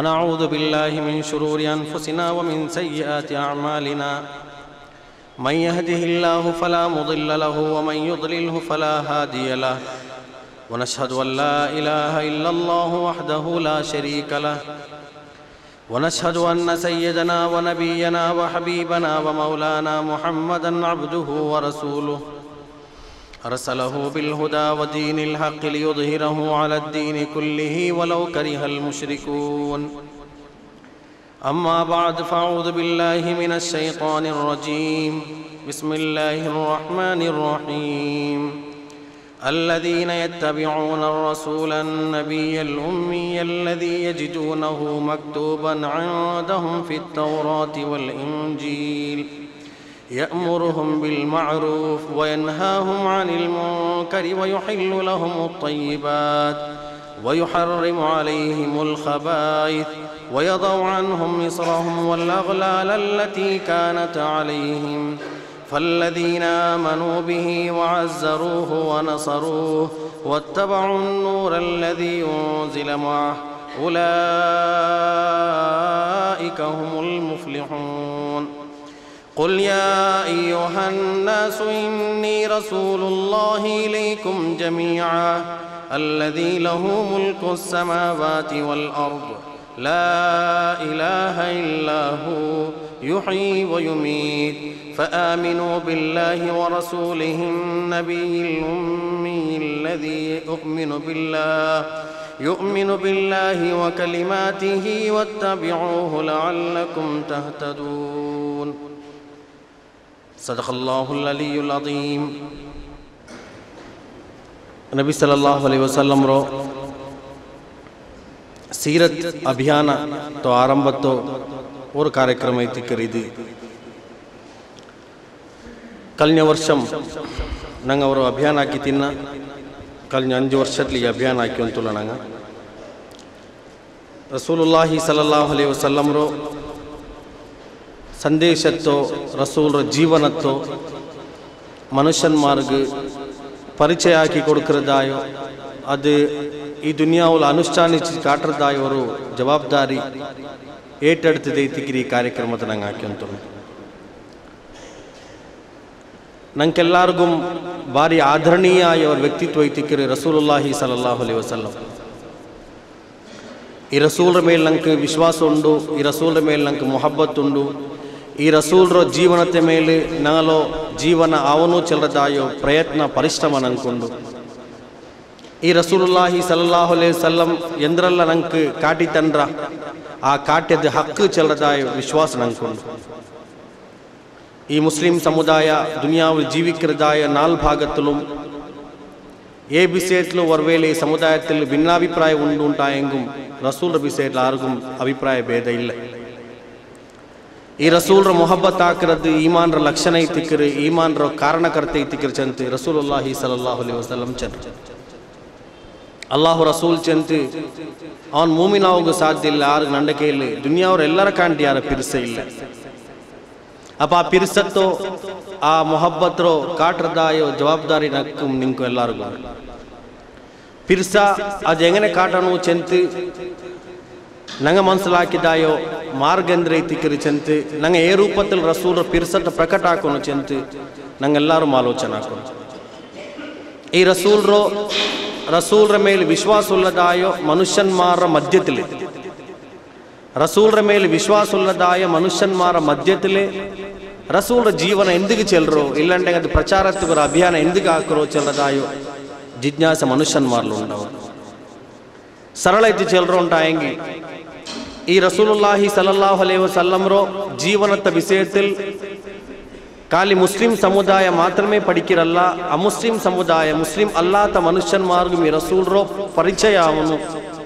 ونعوذ بالله من شرور أنفسنا ومن سيئات أعمالنا من يهده الله فلا مضل له ومن يضلله فلا هادي له ونشهد أن لا إله إلا الله وحده لا شريك له ونشهد أن سيدنا ونبينا وحبيبنا ومولانا محمدا عبده ورسوله أرسله بالهدى ودين الحق ليظهره على الدين كله ولو كره المشركون أما بعد فأعوذ بالله من الشيطان الرجيم بسم الله الرحمن الرحيم الذين يتبعون الرسول النبي الأمي الذي يجدونه مكتوبا عندهم في التوراة والإنجيل يأمرهم بالمعروف وينهاهم عن المنكر ويحل لهم الطيبات ويحرم عليهم الخبائث ويضع عنهم إصرهم والأغلال التي كانت عليهم فالذين آمنوا به وعزروه ونصروه واتبعوا النور الذي أنزل معه أولئك هم المفلحون قل يا أيها الناس إني رسول الله إليكم جميعا الذي له ملك السماوات والأرض لا إله إلا هو يحيي ويميت فآمنوا بالله ورسوله النبي الأمي الذي يؤمن بالله وكلماته واتبعوه لعلكم تهتدون صدق الله العلي العظيم Nabi ಸಲ್ಲಲ್ಲಾಹು ಅಲೈಹಿ ವಸಲ್ಲಂ rho ಸೀರತ್ ಅಭಿಯಾನ ತೋ ಆರಂಭತ್ತೋ ஒரு ಕಾರ್ಯಕ್ರಮ ಐತಿ ಕರೀದಿ ಕಲ್ನ ವರ್ಷಂ ನಂಗೆ ಅವರು ಅಭಿಯಾನ ಹಾಕಿ ತಿನ್ನ ಕಲ್ನ 5 ವರ್ಷದಲ್ಲಿ ಅಭಿಯಾನ ಹಾಕಿ ಅಂತಲ್ಲ ನಂಗೆ ರಸೂಲುಲ್ಲಾಹಿ ಸಲ್ಲಲ್ಲಾಹು ಅಲೈಹಿ ವಸಲ್ಲಂ ರೋ ಸಂದೇಶತ್ತೋ ರಸೂಲ್ರ ಜೀವನತ್ತೋ ಮನುಷ್ಯನ್ಮಾರ್ಗ ಪರಿಚಯ ಹಾಕಿ ಕೊಡುக்கிறದಾಯೋ ಅದು ಈ ದುನಿಯಾவில் ಅನುಷ್ಠಾನಿಸಿ ಕಾಟ್ರದಾಯೋರು ಜವಾಬ್ದಾರಿ ಏಟೆಡ್ತಿದೆ ಇತ್ತಿಗಿರಿ ಈ ಕಾರ್ಯಕ್ರಮದ ನಂಗೆ ಹಾಕ್ಯಂತ ನಂಗೆಲ್ಲಾರ್ಗೂ ಭಾರಿ ಆದರಣೀಯ ಅವರ ವ್ಯಕ್ತಿತ್ವ ಐತಿಕ್ಕಿರಿ ರಸೂಲುಲ್ಲಾಹಿ ಸಲ್ಲಲ್ಲಾಹು ಅಲೈಹಿ ವಸಲ್ಲಂ ಈ ರಸೂಲ್ರ ಮೇಲೆ ನಂಗೆ ವಿಶ್ವಾಸ ಉಂಡು ಈ ರಸೂಲ್ರ ಮೇಲೆ ನಂಗೆ ಮೊಹಬ್ಬತ್ ಉಂಡು ಈ ರಸೂಲ್ರ ಜೀವನತೆ ಮೇಲೆ ನಾಲೋ ಜೀವನ ಅವನು ಚೆಲ್ಲದಾಯೋ ಪ್ರಯತ್ನ ಪರಿಶ್ರಮ ನಂಕೊಂಡು ಈ ರಸೂಲುಲ್ಲಾಹಿ ಸಲ್ಲಲ್ಲಾಹು ಅಲೈಹಿ ವಸಲ್ಲಂ ಎಂದ್ರಲ್ಲ ನಂಗೆ ಕಾಟಿ ತಂದ್ರ ಆ ಕಾಟ್ಯದ ಹಕ್ಕು ಚೆಲ್ಲದಾಯೋ ವಿಶ್ವಾಸ ನಂಕೊಂಡು ಈ ಮುಸ್ಲಿಂ ಸಮುದಾಯ ದುನಿಯಾவில் ಜೀವಿக்கிறதாയ 4 ഭാഗത്തിലും ഏ വിഷയത്തിലും ഒരുവേള ഈ സമുദായത്തിൽ ഭിന്നാഭിപ്രായം ഉണ്ടായെങ്കിലും റസൂൽ വിഷയത്തിൽ ആർക്കും അഭിപ്രായ ഭേദമില്ല ಈ ರಸೂಲ್ರ ಮೊಹಬ್ಬತ್ ಹಾಕಿರದು ಈಮಾನ್ರ ಲಕ್ಷಣ ಐತಿಕ್ಕಿರಿ ಈಮಾನ್ರ ಕಾರಣಕರ್ತೆ ಐತಿಕ್ಕಿರಿ ಚಂತೆ ರಸೂಲುಲ್ಲಾಹಿ ಸಲ್ಲಲ್ಲಾಹು ಅಲೈಹಿ ವಸಲ್ಲಂ ಚಂತ ಅಲ್ಲಾಹು ರಸೂಲ್ ಚಂತೆ ಅವನ್ ಮೂಮಿನಾವುಗೂ ಸಾಧ್ಯ ಇಲ್ಲ ಯಾರು ನಂಡಕೆಯಲ್ಲಿ ದುನಿಯಾವ್ರು ಎಲ್ಲರ ಕಾಂಟಿ ಯಾರ ಪಿರ್ಸೆ ಇಲ್ಲ ಅಪ್ಪ ಆ ಪಿರ್ಸತ್ತೋ ಆ ಮೊಹಬ್ಬತ್ರೋ ಕಾಟ್ರದಾಯೋ ಜವಾಬ್ದಾರಿ ನಕ್ಕು ನಿಂಕು ಎಲ್ಲರಿಗೂ ಪಿರ್ಸ ಅದು ಹೆಂಗನೆ ಕಾಟನು ಚೆಂತು ನಂಗೆ ಮನಸ್ಸಲಾಕಿದಾಯೋ ಮಾರ್ಗಂದ್ರೆ ಐತಿಕ್ಕಿರಿ ಚೆಂತು ನಂಗೆ ಏ ರೂಪದಲ್ಲಿ ರಸೂಲ್ರ ಪಿರ್ಸತ್ತ ಪ್ರಕಟ ಹಾಕೋನು ಚೆಂತು ನಂಗೆಲ್ಲರೂ ಆಲೋಚನೆ ಹಾಕೋನು ಈ ರಸೂಲ್ರ ಮೇಲೆ ವಿಶ್ವಾಸ ಉಳ್ಳದಾಯೋ ಮನುಷ್ಯನ್ಮಾರ ಮಧ್ಯದಲ್ಲಿ ರಸೂಲ್ರ ಮೇಲೆ ವಿಶ್ವಾಸ ಉಳ್ಳದಾಯ ಮನುಷ್ಯನ್ಮಾರ ಮಧ್ಯದಲ್ಲಿ ರಸೂಲ್ರ ಜೀವನ ಎಂದಿಗೆ ಚೆಲ್ಲರೋ ಇಲ್ಲಂటే ಅದು ಪ್ರಚಾರತ್ತರ ಅಭಿಯಾನ ಎಂದಿಗೆ ಹಾಕರೋ ಚೆಲ್ಲದಾಯೋ ಜಿಜ್ಞಾಸ ಮನುಷ್ಯನ್ಮಾರ್ಲು ಉಂಡವರು ಸರಳ ಐತಿ ಚೆಲ್ಲರೋ ಉಂಟಾಯಂಗಿ ഈ റസൂലുള്ളാഹി സല്ലല്ലാഹു അലൈഹി വസല്ലം ರೋ ಜೀವನದ ವಿಷಯದಲ್ಲಿ ಖಾಲಿ ಮುಸ್ಲಿಂ ಸಮುದಾಯ ಮಾತ್ರಮೇ ಪಡಿಕಿರಲ್ಲ ಅಮುಸ್ಲಿಂ ಸಮುದಾಯ ಮುಸ್ಲಿಂ ಅಲ್ಲಾತ ಮನುಷ್ಯನ್ಮಾರ್ಗು ಈ ರಸೂಲ್ ರೋ ಪರಿಚಯ ಅವನು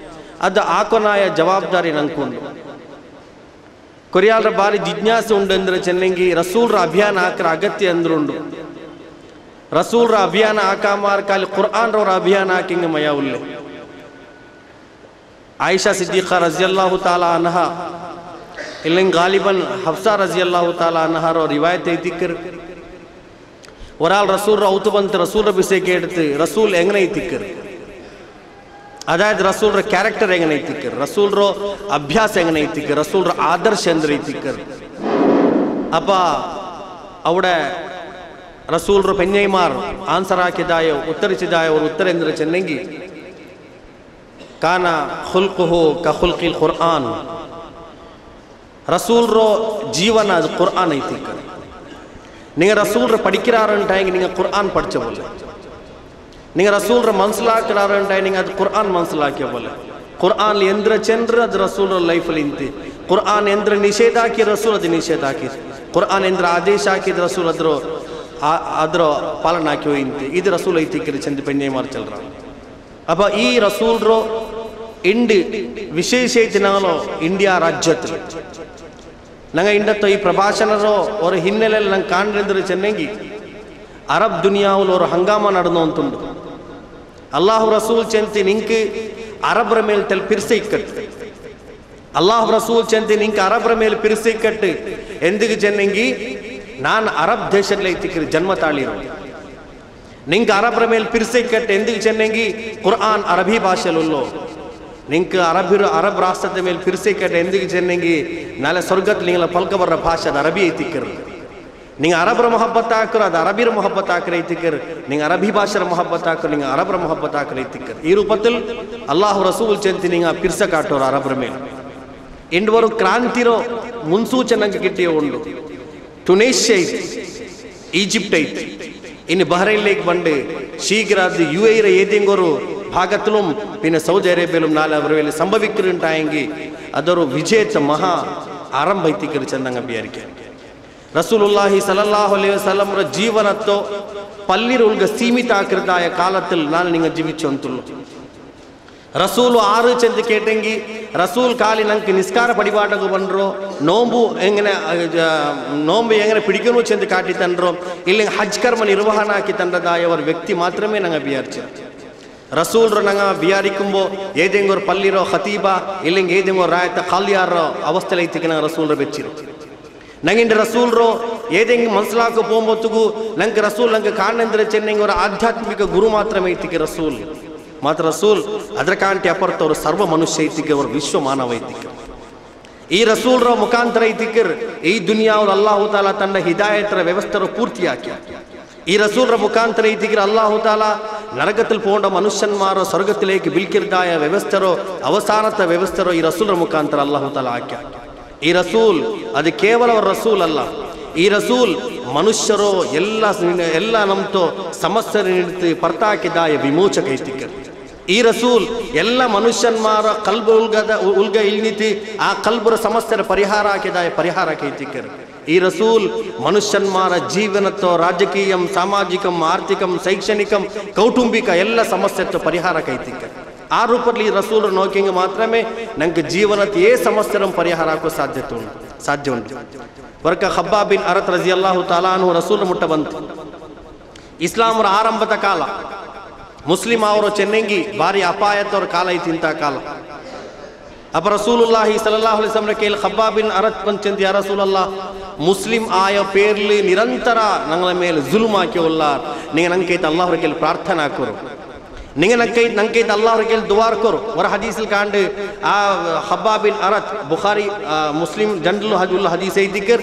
ಅದು ಆಕೊನಾಯ ಜವಾಬ್ದಾರಿ ನಂಕೊಂಡು ಕೊರಿಯಾಲ್ರ ಬಾರಿ ಜಿಜ್ಞಾಸೆ ಉಂಡಂದ್ರೆ ಚೆನ್ನಂಗಿ ರಸೂಲ್ರ ಅಭಿಯಾನ ಹಾಕ್ರ ಅಗತ್ಯ ಅಂದ್ರುಂಡು ರಸೂಲ್ರ ಅಭಿಯಾನ ಹಾಕಾಮಾರ್ ಖಾಲಿ ಕುರ್ಆನ್ ರವರ ಅಭಿಯಾನ ಹಾಕಿಂಗ ಮಯ ಉಲ್ಲೆ ಆಯಿಷಾ ಸಿದ್ದಿಖಾ ರಜಿಯಲ್ಲಾಹು ತಾಲಾ ಅನ್ಹಾ ಇಲ್ಲಿಂಗ್ ಗಾಲಿಬನ್ ಹಫ್ಸಾ ರಜಿಯಲ್ಲಾಹು ತಾಲಾ ಅನ್ಹಾರೋ ರಿವಾಯತ್ ಐತಿಕ್ಕರ್ ಒರಾಲ್ ರಸೂಲ್ ಔತು ಬಂತು ರಸೂಲ್ ಬಿಸೆ ಕೇಳ್ತು ರಸೂಲ್ ಹೆಂಗನೆ ಐತಿಕ್ಕರ್ ಅದಾയത് റസൂൽರ ಕ್ಯಾರೆಕ್ಟರ್ ಹೆಂಗನ ಐತಿಕ್ಕರ್, റസൂಲ್ರ ಅಭ್ಯಾಸ ಹೆಂಗನ ಐತಿಕ್ಕರ್, റസൂಲ್ರ ಆದರ್ಶ ಎಂದ್ರೆ ಐತಿಕ್ಕರ್. ಅಪ್ಪ അവിടെ റസൂൽರ പെഞ്ഞൈമാർ ആൻസർ ആക്കിയതായ ഉത്തരിച്ചതായ ഒരു ഉത്തരം എന്തിനു ചെന്നെങ്കിൽ കാന ഖുൽഖുഹു കഖുൽഖിൽ ഖുർആൻ, റസൂൽರ ಜೀವನ ಅದು ഖുർആൻ ಐತಿಕ್ಕರ್. நீங்கள் ரசூல்ற படிக்கிறாருன்ட்டாங்க, நீங்கள் குர்ஆன் படிச்ச போல. நீங்கள் ரசூல்ற மனசிலாக்கிறாருன்ட்டாங்க, நீங்கள் அது குர்ஆன் மனசிலாக்கிய போல. குர்ஆன் ಎಂದ್ರ ಚಂದ್ರ ಅದು ರಸೂಲ್ರ ಲೈಫಲ್ಲಿ ಇಂತಿ. ಕುರ್ಆನ್ ಎಂದ್ರ ನಿಷೇಧ ಹಾಕಿ ರಸೂಲ್ ಅದು ನಿಷೇಧ ಹಾಕಿ. ಕುರ್ಆನ್ ಎಂದ್ರ ಆದೇಶ ಹಾಕಿದ ರಸೂಲ್ ಅದ್ರ ಪಾಲನೆ ಹಾಕಿ ಇಂತಿ. ಇದು ರಸೂಲ್ ಐತಿಕ್ಕರು ಚಂದ ಪೆಣ್ಣೆ ಮಾರ್ಚಲ್ರ. ಅಪ್ಪ ಈ ರಸೂಲ್ರ ಇಂಡಿ ವಿಶೇಷ ಐತಿನಾಲೋ ಇಂಡಿಯಾ ರಾಜ್ಯത്തിൽ ನಂಗೆ ಇಂಡತ್ತೋ ಈ ಪ್ರಭಾಷಣರೋ ಅವರ ಹಿನ್ನೆಲೆಯಲ್ಲಿ ನಂಗೆ ಕಾಣ್ರಿದ್ರೆ ಚೆನ್ನಂಗಿ ಅರಬ್ ದುನಿಯಾவில் ஒரு ಹಂಗಾಮ ನಡೆದು ಅಂತುಂಡು. ಅಲ್ಲಾಹು ರಸೂಲ್ ಚೆಂತಿ ನಿಂಗೆ ಅರಬ್ರ ಮೇಲೆ ತೆಲ್ ಪಿರ್ಸೆ ಇಕ್ಕಟ್ಟು. ಅಲ್ಲಾಹು ರಸೂಲ್ ಚೆಂತಿ ನಿಂಗೆ ಅರಬ್ರ ಮೇಲೆ ಪಿರ್ಸೆ ಇಕ್ಕಟ್ಟು ಎಂದಿಗೆ ಚೆನ್ನಂಗಿ ನಾನು ಅರಬ್ ದೇಶದಲ್ಲಿ ಐತಿಕ್ಕರಿ ಜನ್ಮ ತಾಳಿರೋ. ನಿಂಗೆ ಅರಬ್ರ ಮೇಲೆ ಪಿರ್ಸೆ ಇಕ್ಕಟ್ಟು ಎಂದಿಗೆ ಚೆನ್ನಂಗಿ ಕುರ್ಆನ್ ಅರಬಿ ಭಾಷೆಯಲ್ಲೋ. ನಿಂಗೆ ಅರಬ್ ರಾಷ್ಟ್ರದ ಮೇಲೆ ಪಿರ್ಸೆ ಇಕ್ಕಟ್ಟು ಎಂದಿಗೆ ಚೆನ್ನಂಗಿ ನಾಳೆ ಸ್ವರ್ಗದಲ್ಲಿ ನಿಂಗೆಲ್ಲ ಪಲ್ಕ ಬರೋ ಭಾಷೆ ಅದು ಅರಬಿ ಐತಿಕ್ಕರು. நீங்கள் அரபுர ಮೊಹಬ್ಬತ್ ಹಾಕರು, ಅದು ಅರಬಿರ ಮೊಹಬ್ಬತ್ ಹಾಕರು ಐತಿಕ್ಕರು. நீங்கள் ಅರಬಿ ಭಾಷೆರ ಮೊಹಬ್ಬತ್ ಹಾಕರು, நீங்கள் ಅರಬ್ರ ಮೊಹಬ್ಬತ್ ಹಾಕರು ಐತಿಕ್ಕರು. ಈ ರೂಪದಲ್ಲಿ ಅಲ್ಲಾಹು ರಸೂಲ್ ಚೆಂತಿ ನೀವು ಪಿರ್ಸ ಕಾಟೋರು ಅರಬ್ರ ಮೇಲೆ. ಇಂಡುವರು ಕ್ರಾಂತಿರೋ ಮುನ್ಸೂಚನೆಗೆ ಕಿಟ್ಟಿಯೋ ಉಂಡು. ಟುನೇಷ್ಯಾ ಐತಿ, ಈಜಿಪ್ಟ್ ಐತಿ, ಇನ್ನು ಬಹ್ರೈನ್ലേക്ക് ಬಂದು ಶೀಘ್ರ ಅದು UAE ഏതെങ്കിലും ഭാഗത്തിലും പിന്നെ സൗദി അറേബ്യയിലും നാളെ അവരുടെ സംഭവിക്കുന്നുണ്ടായെങ്കിൽ അതൊരു വിജയത്തെ മഹാ ആരംഭത്തിക്കറി ചെന്നങ്ങ് വിചാരിക്കാം. റസൂലുള്ളാഹി സല്ലല്ലാഹു അലൈഹി വസല്ലംರ ಜೀವನತ್ತೋ ಪಲ್ಲಿರುಲ್ಗ ಸೀಮಿತ ಆಕೃತಾಯ ಕಾಲದಲ್ಲಿ ನಾನು ನಿಂಗೆ ಜೀವಿച്ചു ಅಂತುಳ್ಳು. ರಸೂಲು ಆರು ಚೆಂದ ಕೇಟಂಗಿ ರಸೂಲ್ ಕಾಲಿ ನಂಗೆ ನಿಸ್ಕಾರ ಪಡಿಪಾಟಕ್ಕೆ ಬಂದ್ರು, ನೋಂಬು എങ്ങനെ പിടിക്കുന്നു ചെന്ന് കാട്ടി തന്നോ, ഇല്ലെങ്കിൽ ഹജ്ജ് കർമ്മ നിർവഹണ ആക്കി തന്നതായ ഒരു വ്യക്തി മാത്രമേ ഞങ്ങൾ വിചാരിച്ചു. റസൂൽರು ഞങ്ങൾ വിചാരിക്കുമ്പോൾ ഏതെങ്കിലും ഒരു പള്ളിರೋ ഖതീബ ഇല്ലെങ്കിൽ ഏതെങ്കിലും ഒരു ರಾಯತ ಖಾಲಿಯಾರೋ ಅವಸ್ಥೆಯಲ್ಲಿ ಐತಿಗೆ ನಂಗೆ ರಸೂಲ್ರು ಬೆಚ್ಚಿರು. ನಂಗೆ ರಸೂಲ್ರು ಏതെങ്കിലും മനസ്സിലാക്കി പോകുമ്പോഴത്തേಗೂ ನಂಗೆ ರಸೂಲ್ ನಂಗೆ ಕಾಣೆಂದ್ರೆ ಚೆನ್ನಂಗೆ ഒരു ಆಧ್ಯಾತ್ಮಿಕ ಗುರು ಮಾತ್ರಮೇ ಐತಿಗೆ ರಸೂಲ್. ಮಾತ್ರ ರಸೂಲ್ ಅದರ ಕಾಂಟಿ ಅಪರ್ತವರು ಸರ್ವ ಮನುಷ್ಯ ಐತಿಗೆ, ಅವರು ವಿಶ್ವ ಮಾನವ ಐತಿಗೆ. ಈ ರಸೂಲ್ರ ಮುಖಾಂತರ ಐತಿಕ್ಕರ್ ಈ ದುನಿಯಾವ್ರು ಅಲ್ಲಾಹು ತಾಲ ತನ್ನ ಹಿದಾಯತರ ವ್ಯವಸ್ಥೆರು ಪೂರ್ತಿಯಾಕಿ. ഈ റസൂൽറ മുഖാന്തര ഇതിക്ക് അല്ലാഹു തആല നരകത്തിൽ പോകേണ്ട മനുഷ്യന്മാരോ സ്വർഗത്തിലേക്ക് വിളിക്കുന്നതായ വ്യവസ്ഥരോ അവസാനത്തെ വ്യവസ്ഥരോ ഈ റസൂൽറ മുഖാന്തര അല്ലാഹു തആല ആക്കി. ഈ റസൂൽ ಅದು ಕೇವಲ ಒಂದು ರಸೂಲ್ ಅಲ್ಲ, ಈ ರಸೂಲ್ ಮನುಷ್ಯರೋ ಎಲ್ಲ ನಮ್ತೋ ಸಮಸ್ಯೆ ನಿಂತು ಪರ್ತಾಕಿದಾಯ ವಿಮೋಚಕ ಐತಿಕ್ಕರ್. ಈ ರಸೂಲ್ ಎಲ್ಲ ಮನುಷ್ಯನ್ಮಾರ ಕಲ್ಬ ಉಲ್ಗ ಇಳ್ನಿತಿ ಆ ಕಲ್ಬರ ಸಮಸ್ಯೆರ ಪರಿಹಾರ ಹಾಕಿದಾಯ ಪರಿಹಾರ ಕೈತಿಕ್ಕರ್. ಈ ರಸೂಲ್ ಮನುಷ್ಯನ್ಮಾರ ಜೀವನತ್ತೋ ರಾಜಕೀಯಂ ಸಾಮಾಜಿಕಂ ಆರ್ಥಿಕಂ ಶೈಕ್ಷಣಿಕಂ ಕೌಟುಂಬಿಕ ಎಲ್ಲ ಸಮಸ್ಯೆತ್ತೋ ಪರಿಹಾರ ಕೈತಿಕ್ಕರ್. ಆ ರೂಪದಲ್ಲಿ ಈ ರಸೂಲ್ ನೋಕೆಂಗೆ ಮಾತ್ರಮೇ ನಂಗೆ ಜೀವನದ ಏ ಸಮಸ್ಯೆರ ಪರಿಹಾರ ಹಾಕೋ ಸಾಧ್ಯ ಉಂಟು. ವರ್ಕ ಖಬ್ಬಾಬ್ ಬಿನ್ ಅರತ್ ರಜಿಯಲ್ಲಾಹು ತಆಲಾ ಅನ್ಹು ರಸೂಲ್ ಮುಟ್ಟ ಬಂತು. ಇಸ್ಲಾಮರ ಆರಂಭದ ಕಾಲ, ಮುಸ್ಲಿಂ ಅವರು ಚೆನ್ನಂಗಿ ಭಾರಿ ಅಪಾಯತವ್ರ ಕಾಲ ಐತಿ ಇಂಥ ಕಾಲ. ಅಪ್ಪ ರಸೂಲುಲ್ಲಾಹಿ ಸಲ್ಲಲ್ಲಾಹು ಅಲೈಹಿ ವಸಲ್ಲಂ ಕೇಳಿ ಖಬ್ಬಾಬ್ ಬಿನ್ ಅರತ್ ಬಂಚಂತ ಯಾ ರಸೂಲಲ್ಲಾಹ್ ಮುಸ್ಲಿಂ ಆಯ ಪೇರ್ಲಿ ನಿರಂತರ ನಂಗಳ ಮೇಲೆ ಜುಲ್ಮ್ ಹಾಕಿವಲ್ಲ, ನೀವು ನಂಗೆ ಕೈತ ಅಲ್ಲಾಹ್ರ ಕೇಳಿ ಪ್ರಾರ್ಥನೆ ಹಾಕೋರು, നിങ്ങൾ ನಂಗೆ ಅಲ್ಲಾಹ್ರ ಕೇಳಿ ದುವಾರ್ ಕೋರು. ವರ ಹದೀಸಿಲ್ ಕಾಂಡು ಆ ಖಬ್ಬಾಬ್ ಬಿನ್ ಅರತ್ ಬುಖಾರಿ ಮುಸ್ಲಿಂ ಜಂಡಲು ಹಜುಲ್ ಹದೀಸ್ ಐತಿಕ್ಕರ್.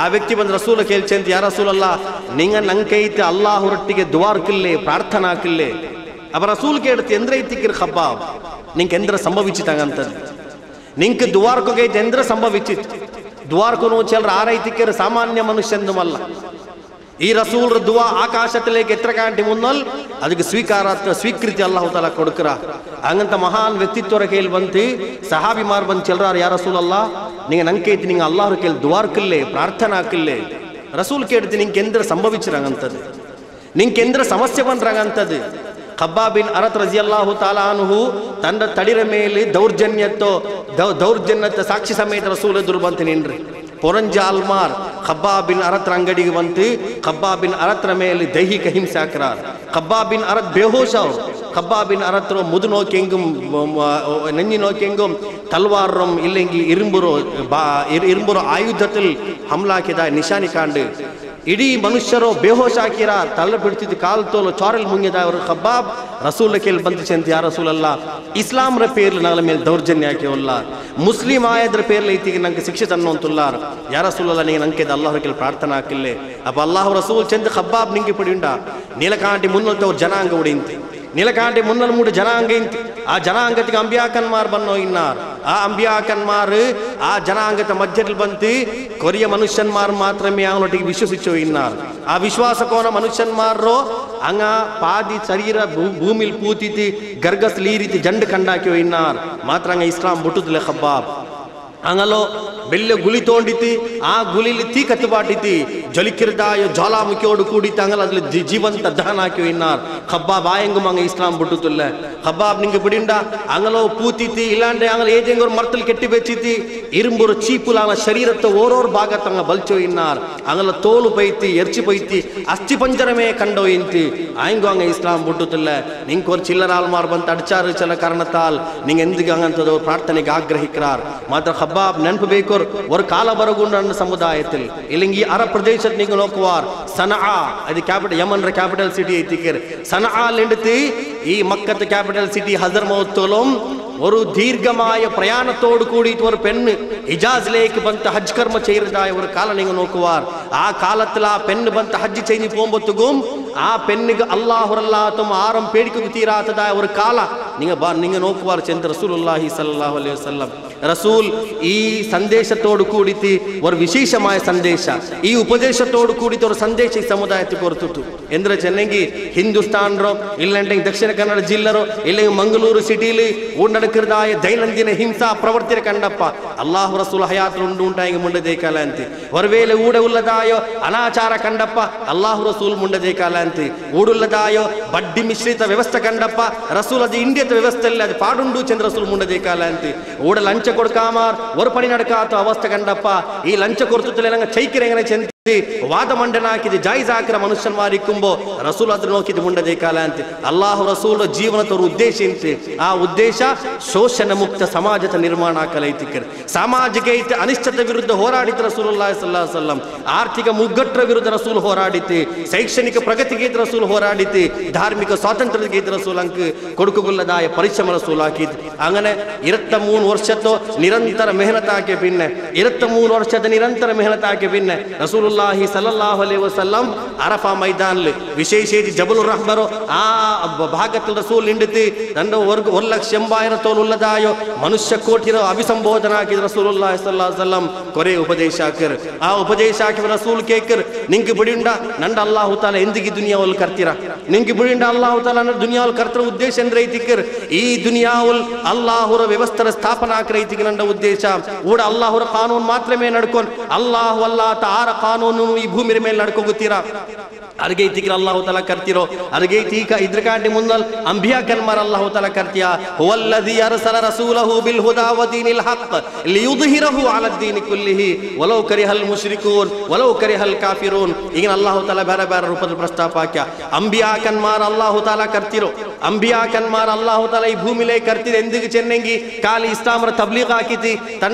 ಆ ವ್ಯಕ್ತಿ ಬಂದು ರಸೂಲ ಕೇಳ್ಚಂತ ಯಾ ರಸೂಲಲ್ಲಾಹ್ നിങ്ങൾ ನಂಗೆ ಕೈತ ಅಲ್ಲಾಹ್ರೊಟ್ಟಿಗೆ ದುವಾರ್ ಕಿಲ್ಲೆ ಪ್ರಾರ್ಥನೆ ಹಾಕಿಲ್ಲೆ. ಅಪ್ಪ ರಸೂಲ್ ಕೇಳ್ತಿ ಎಂದ್ರೆ ಐತಿಕ್ಕರ್ ಖಬ್ಬಾಬ್ ನಿಂಗೆ ಎಂದ್ರ ಸಂಭವಿಸಿತಂಗಂತದ್ದು, ನಿಂಗೆ ದುವಾರ್ಕೋಗೈತೆ ಎಂದ್ರೆ ಸಂಭವಿಸಿತ್. ದುವಾರ್ಕೋನು ಚೆಲ್ರ ಆರೈತಿಕ್ಕರ್ ಸಾಮಾನ್ಯ ಮನುಷ್ಯಂದುಮಲ್ಲ. ಈ ರಸೂಲ್ರ ದುವಾ ಆಕಾಶത്തിലേക്ക് എത്ര കാണ്ടി മുന്നൽ ಅದಕ್ಕೆ ಸ್ವೀಕೃತಿ ಅಲ್ಲಾಹು ತಾಲ ಕೊಡ್ಕರ. ಹಂಗಂತ ಮಹಾನ್ ವ್ಯಕ್ತಿತ್ವರ ಕೇಳಿ ಬಂತು ಸಹಾಬಿಮಾರ್ ಬಂದು ಚೆಲ್ರಾರು ಯಾ ರಸೂಲಲ್ಲಾಹ್ ನೀವು ನಂಗೆ ಕೈತಿ ನಿಂಗೆ ಅಲ್ಲಾಹ್ರ ಕೇಳಿ ದುವಾರ್ಕಿಲ್ಲೆ ಪ್ರಾರ್ಥನೆ ಹಾಕಿಲ್ಲೆ. ರಸೂಲ್ ಕೇಳ್ತಿ ನಿಂಗೆ ಎಂದ್ರ ಸಂಭವಿಸಿರಂಗಂಥದ್ದು, ನಿಂಗೆ ಎಂದ್ರ ಸಮಸ್ಯೆ ಬಂದ್ರಂಗಂಥದ್ದು. ಖಬ್ಬಾಬ್ ಬಿನ್ ಅರತ್ ರಜಿಯಲ್ಲಾಹು ತಆಲಾ ಅನ್ಹು ತನ್ನ ತಡಿರ ಮೇಲೆ ದೌರ್ಜನ್ಯದ ಸಾಕ್ಷಿ ಸಮೇತ ರಸೂಲ್ ಎದುರು ಬಂತು ನಿನ್ರಿ. ಪೊರಂಜ ಅಲ್ಮಾರ್ ಖಬ್ಬಾಬ್ ಬಿನ್ ಅರತ್ರ ಅಂಗಡಿಗೆ ಬಂತು. ಖಬ್ಬಾಬ್ ಬಿನ್ ಅರತ್ರ ಮೇಲೆ ದೈಹಿಕ ಹಿಂಸೆ ಹಾಕ್ರಾರ್. ಖಬ್ಬಾಬ್ ಬಿನ್ ಅರತ್ ಬೇಹೋಶ್ ಅವರು. ಖಬ್ಬಾಬ್ ಬಿನ್ ಅರತ್ರ ಮುದು ನೋಕೆಂಗುം നെഞ്ഞി നോക്കെങ്കും തൽവാറും ഇല്ലെങ്കിൽ ഇരുമ്പുറോ ആയുധത്തിൽ ഹംലാക്കിയതായ നിശാനി കാണ്ട് ಇಡೀ ಮನುಷ್ಯರು ಬೇಹೋಶ್ ಹಾಕಿರ ತಳ್ಳ ಬಿಡ್ತಿದ್ದು ಕಾಲು ತೋಲು ಚಾರಲ್ ಮುಂಗಿದ ಅವರು ಖಬ್ಬಾಬ್ ರಸೂಲ್ ಕೇಳಿ ಬಂತು ಚೆಂತ ಯಾ ರಸೂಲಲ್ಲ ಇಸ್ಲಾಂರ ಪೇರ್ಲು ನಗಲ ಮೇಲೆ ದೌರ್ಜನ್ಯ ಹಾಕಿ ಉಲ್ಲ ಮುಸ್ಲಿಂ ಆಯದ್ರ ಪೇರ್ಲು ಐತಿಗೆ ನಂಗೆ ಶಿಕ್ಷೆ ತನ್ನೋಂತುಲ್ಲಾರ ಯಾ ರಸೂಲಲ್ಲ ನೀಗೆ ನಂಗೆ ಅಲ್ಲಾಹರ ಕೇಳಿ ಪ್ರಾರ್ಥನಾ ಹಾಕಿಲ್ಲೆ ಅಪ್ಪ ಅಲ್ಲಾಹು ರಸೂಲ್ ಚೆಂದ ಖಬ್ಬಾಬ್ ನಿಂಗೆ ಪಡಿಯುಂಡ ನೀಲಕಾಂಟಿ ಮುನ್ನಲ್ತವ್ರು ಜನಾಂಗ ಉಡಿಂತಿ ನೀಲಕಾಂಟಿ ಮುನ್ನಲ್ ಮೂಡು ಜನಾಂಗ ಇಂತಿ ಆ ಜನಾಂಗತಿಗೆ ಅಂಬಿಯಾಕನ್ಮಾರ್ ಬನ್ನೋ ಇನ್ನಾರ್ ಆ ಅಂಬಿಯಾಕನ್ಮಾರ್ ಆ ಜನಾಂಗದ ಮಧ್ಯದಲ್ಲಿ ಬಂತು ಕೊರಿಯ ಮನುಷ್ಯನ್ಮಾರ್ ಮಾತ್ರಮೇ ಅವನೊಟ್ಟಿಗೆ ವಿಶ್ವಸಿಚ್ಚೋ ಇನ್ನಾರ್ ಆ ವಿಶ್ವಾಸಕೋನ ಮನುಷ್ಯನ್ಮಾರೋ ಅಂಗ ಪಾದಿ ಶರೀರ ಭೂಮಿಲ್ ಪೂತಿತಿ ಗರ್ಗಸ್ಲಿ ಈ ರೀತಿ ಜಂಡು ಕಂಡಾಕ್ಯೋ ಇನ್ನಾರ್ ಮಾತ್ರ ಅಂಗ ಇಸ್ಲಾಂ ಬುಟ್ಟುದಿಲ್ಲ ಖಬ್ಬಾಬ್ ಅಂಗಲೋ ಬೆಳ್ಳೆ ಗುಲಿ ತೋಂಡಿತಿ ಆ ಗುಲಿಲಿ ತೀ ಕತ್ತುಬಾಟಿತಿ ಜೊಲಿಕಿರ್ದಾಯೋ ಜ್ವಾಲಾಮುಖಿಯೋಡು ಕೂಡಿತಿ ಅಂಗಲ ಅದ್ರಲ್ಲಿ ಜೀವಂತ ದಹನ ಹಾಕ್ಯೋ ಇನ್ನಾರ್ ಖಬ್ಬಾಬ್ ಆಯಂಗು ಮಂಗ ಇಸ್ಲಾಂ ಬಿಟ್ಟುತ್ತಿಲ್ಲ ಖಬ್ಬಾಬ್ ನಿಂಗೆ ಬಿಡಿಂಡ ಅಂಗಲೋ ಪೂತಿತಿ ಇಲ್ಲಾಂದ್ರೆ ಅಂಗಲ ಏಜೆಂಗೋರ್ ಮರ್ತಲ್ ಕೆಟ್ಟಿ ಬೆಚ್ಚಿತಿ ಇರುಂಬುರು ಚೀಪುಲ ಅಂಗ ಶರೀರತ್ತ ಓರೋರ್ ಭಾಗ ತಂಗ ಬಲ್ಚೋ ಇನ್ನಾರ್ ಅಂಗಲ ತೋಲು ಬೈತಿ ಎರ್ಚಿ ಬೈತಿ ಅಸ್ಥಿ ಪಂಜರಮೇ ಕಂಡೋ ಇಂತಿ ಆಯಂಗು ಅಂಗ ಇಸ್ಲಾಂ ಬಿಟ್ಟುತ್ತಿಲ್ಲ ನಿಂಗೆ ಕೋರ್ ಚಿಲ್ಲರಾಲ್ ಮಾರ್ ಬಂತ ಅಡ್ಚಾರು ಚಲ ಕಾರಣತಾಲ್ ನಿಂಗೆ ಎಂದಿಗೆ ಅಂಗಂತದೋ ಪ್ರಾರ್ಥನೆಗೆ ಆಗ್ರಹಿಕ್ರಾರ್ ಮಾತ್ರ ಖಬ್ಬಾಬ್ ನೆನಪು ಬೇಕು ஒரு கால வரகுண்ட சமுதாயத்தில் இல்லைங்க அரபு பிரதேசத்தில் நீங்க நோக்குவார் சனஆ அது கேபிட்டல் யமன் கேபிட்டல் சிட்டி ஐத்திக்கர் சனஆல் எடுத்து ಈ ಮಕ್ಕದ ಕ್ಯಾಪಿಟಲ್ ಸಿಟಿ ಹಜರ್ಮೌತ್ತೋಲಂ ഒരു ദീർഘമായ പ്രയാണത്തോടു കൂടിയിട്ട് ഒരു പെണ്ണ് ഹിജാസിലേക്ക് ಬಂತ ಹಜ್ ಕರ್ಮ ചെയ്തതായ ഒരു കാലം നിങ്ങൾ നോക്കുവാർ ആ കാലത്തിൽ ആ പെണ്ണ് ಬಂತ ഹജ്ജ് ചെയ്ത് പോകുമ്പോഴത്തേക്കും ആ പെണ്ണിಗೆ അല്ലാഹുറല്ലാത്തും ആരം പേടിക്കുക തീരാത്തതായ ഒരു കാല നിങ്ങൾ നോക്കുവാർ ചെന്ത റസൂലുള്ളാഹി സ്വല്ലല്ലാഹു അലൈഹി വസല്ലം റസൂൽ ഈ സന്ദേശത്തോടു കൂടിയിട്ട് ഒരു വിശേഷമായ സന്ദേശ ഈ ഉപദേശത്തോടു കൂടിയിട്ട് ഒരു സന്ദേശ ഈ സമുദായത്തിൽ കൊടുത്തിട്ടു എന്തിനാ ചെന്നെങ്കിൽ ഹിന്ദുസ്ഥാനോ ഇല്ലെങ്കിൽ ദക്ഷിണ ಕನ್ನಡ ಜಿಲ್ಲರೋ ಇല്ലെങ്കിൽ ಮಂಗಳೂರು ಸಿಟಿಲಿ നടക്കുന്നതായ ദൈനംദിന ഹിംസാ പ്രവർത്തിയെ കണ്ടപ്പ അല്ലാഹു റസൂൽ ഹയാത്തിൽ ഉണ്ടുണ്ടായി മുണ്ടದೇಕಾಲಂತಿ ವರ್ವೇಲೆ ಊಡ ಉಲ್ಲದಾಯೋ ಅನಾಚಾರ ಕಂಡಪ್ಪ ಅಲ್ಲಾಹು ರಸೂಲ್ ಮುಂಡದೇಕಾಲಂತಿ ಊಡುಲ್ಲದಾಯೋ ಬಡ್ಡಿ ಮಿಶ್ರಿತ ವ್ಯವಸ್ಥೆ ಕಂಡಪ್ಪ ರಸೂಲ್ ಅದು ಇಂಡಿಯದ ವ್ಯವಸ್ಥೆಯಲ್ಲಿ ಅದು ಪಾಡುಂಡು ಚಂದ್ರ ರಸೂಲ್ ಮುಂಡದೇಕಾಲಂತಿ ಊಡ ಲಂಚ ಕೊಡ್ಕಾಮಾರ್ ஒரு பணி நடக்காத ಅವಸ್ಥೆ ಕಂಡಪ್ಪ ಈ ಲಂಚ ಕೊಡ್ತುತ್ತಲೇ ನಂಗೆ ಚೈಕಿರೆಂಗನೆ ಚೆಂದ ವಾದ ಮಂಡನ ಹಾಕಿದೆ ಜಾಯಿಜ್ ಹಾಕಿರ ಮನುಷ್ಯನ್ಮಾರಿಕ್ಕುಂಬೋ ರಸೂಲ್ ಅದ್ರ ನೋಕಿದ್ದು ಮುಂಡದೇಕಾಲಂತಿ ಅಲ್ಲಾಹು ರಸೂಲ್ ಜೀವನದ ಉದ್ದೇಶ ಇಂತಿ ಆ ಉದ್ದೇಶ ಶೋಷಣ ಮುಕ್ತ ಸಮಾಜದ ನಿರ್ಮಾಣ ಕಲೈತಿಕರು ಸಾಮಾಜಿಕ ಅನಿಷ್ಟತೆ ವಿರುದ್ಧ ಹೋರಾಡಿತ ರಸೂಲುಲ್ಲಾಹಿ ಸಲ್ಲಲ್ಲಾಹು ಅಲೈಹಿ ವಸಲ್ಲಂ ಆರ್ಥಿಕ ಮುಗ್ಗಟ್ಟರ ವಿರುದ್ಧ ರಸೂಲ್ ಹೋರಾಡಿತಿ ಶೈಕ್ಷಣಿಕ ಪ್ರಗತಿಗೆ ರಸೂಲ್ ಹೋರಾಡಿತಿ ಧಾರ್ಮಿಕ ಸ್ವಾತಂತ್ರ್ಯಕ್ಕೆ ರಸೂಲ್ ಅಂಕ ಕೊಡುಕುಗುಲ್ಲದಾಯ ಪರಿಶ್ರಮ ರಸೂಲ್ ಹಾಕಿದ್ അങ്ങനെ 23 ವರ್ಷದ ನಿರಂತರ ಮೆಹನತ್ ಹಾಕಿ ಪಿನ್ನೆ 23 ವರ್ಷದ ನಿರಂತರ ಮೆಹನತ್ ಹಾಕಿ ಪಿನ್ನೆ ರಸೂಲುಲ್ಲಾಹಿ ಸಲ್ಲಲ್ಲಾಹು ಅಲೈಹಿ ವಸಲ್ಲಂ ಅರಫಾ ಮೈದಾನಲ್ಲಿ ವಿಶೇಷ ಜಬಲುರ್ ರಹ್ಮರು ಆ ಭಾಗത്തിൽ ರಸೂಲ್ ಇಂಡಿತಿ ನನ್ನ 1,80,000 ತೋಲುಲ್ಲದಾಯೋ ಮನುಷ್ಯ ಕೋಟಿರ ಅಭಿಸಂಬೋಧನ ಹಾಕಿದ ರಸೂಲುಲ್ಲಾಹಿ ಸಲ್ಲಲ್ಲಾಹು ಅಲೈಹಿ ವಸಲ್ಲಂ ಕೊರೆ ಉಪದೇಶ ಹಾಕರ್ ಆ ಉಪದೇಶ ಹಾಕಿದ ರಸೂಲ್ ಕೇಕರ್ ನಿಂಗೆ ಬಿಡಿಂಡ ನಂಡ ಅಲ್ಲಾಹು ತಾಲ ಎಂದಿಗೆ ದುನಿಯಾವಲ್ ಕರ್ತೀರ ನಿಂಗೆ ಬಿಡಿಂಡ ಅಲ್ಲಾಹು ತಾಲ ನನ್ನ ದುನಿಯಾವಲ್ ಕರ್ತರ ಉದ್ದೇಶ ಅಂದ್ರೆ ಐತಿಕರ್ ಈ ದುನಿಯಾವಲ್ ಅಲ್ಲಾಹುರ ವ್ಯವಸ್ಥರ ಸ್ಥಾಪನಾ ಕ್ರೈತಿಗೆ ನಂಡ ಉದ್ದೇಶ ಊಡ ಅಲ್ಲಾಹುರ ಕಾನೂನು ಮಾತ್ರಮೇ ನಡ್ಕೊಂಡು ಅಲ್ಲಾಹು ಅಲ್ಲಾತ ಆರ ಕಾನೂನು ಈ ಭೂಮಿ ಮೇಲೆ ನಡ್ಕೋಗುತ್ತೀರಾ ಅರ್ಗೈತಿಗೆ ಅಲ್ಲಾಹು ತಾಲ ಕರ್ತಿರೋ ಅರ್ಗೈತಿಕ ಇದ್ರಕಾಂಡಿ ಮುನ್ನಲ್ ಅಂಬಿಯಾ ಕನ್ಮಾರ್ ಅಲ್ಲಾಹು ತಾಲ ಕರ್ತಿಯಾ ಹುವಲ್ಲದಿ ಅರ್ಸಲ ರಸೂಲಹು ಬಿಲ್ ಹುದಾ ವ ದೀನಿಲ್ ಹಕ್ ಲಿಯುದ್ಹಿರಹು ಅಲಾ ದೀನಿ ಕುಲ್ಲಿಹಿ ವಲೌ ಕರಿಹಲ್ ಮುಶ್ರಿಕೂನ್ ವಲೌ ಕರಿಹಲ್ ಕಾಫಿರೂನ್ ಈಗ ಅಲ್ಲಾಹು ತಾಲ ಬೇರೆ ಬೇರೆ ರೂಪದ ಪ್ರಸ್ತಾಪ ಹಾಕ್ಯ ಅಂಬಿಯಾ ಕನ್ಮಾರ್ ಅಲ್ಲಾಹು ತಾಲ ಕರ್ತಿರೋ ಅಂಬಿಯಾ ಕನ್ಮಾರ್ ಅಲ್ಲಾಹು ತಾಲ ಈ ಭೂಮಿಲೇ ಕರ್ತಿದೆ ಎಂದಿಗೆ ಚೆನ್ನಂಗಿ ಕಾಲಿ ಇಸ್ಲಾಮರ ತಬ್ಲೀಗ್ ಹಾಕಿತಿ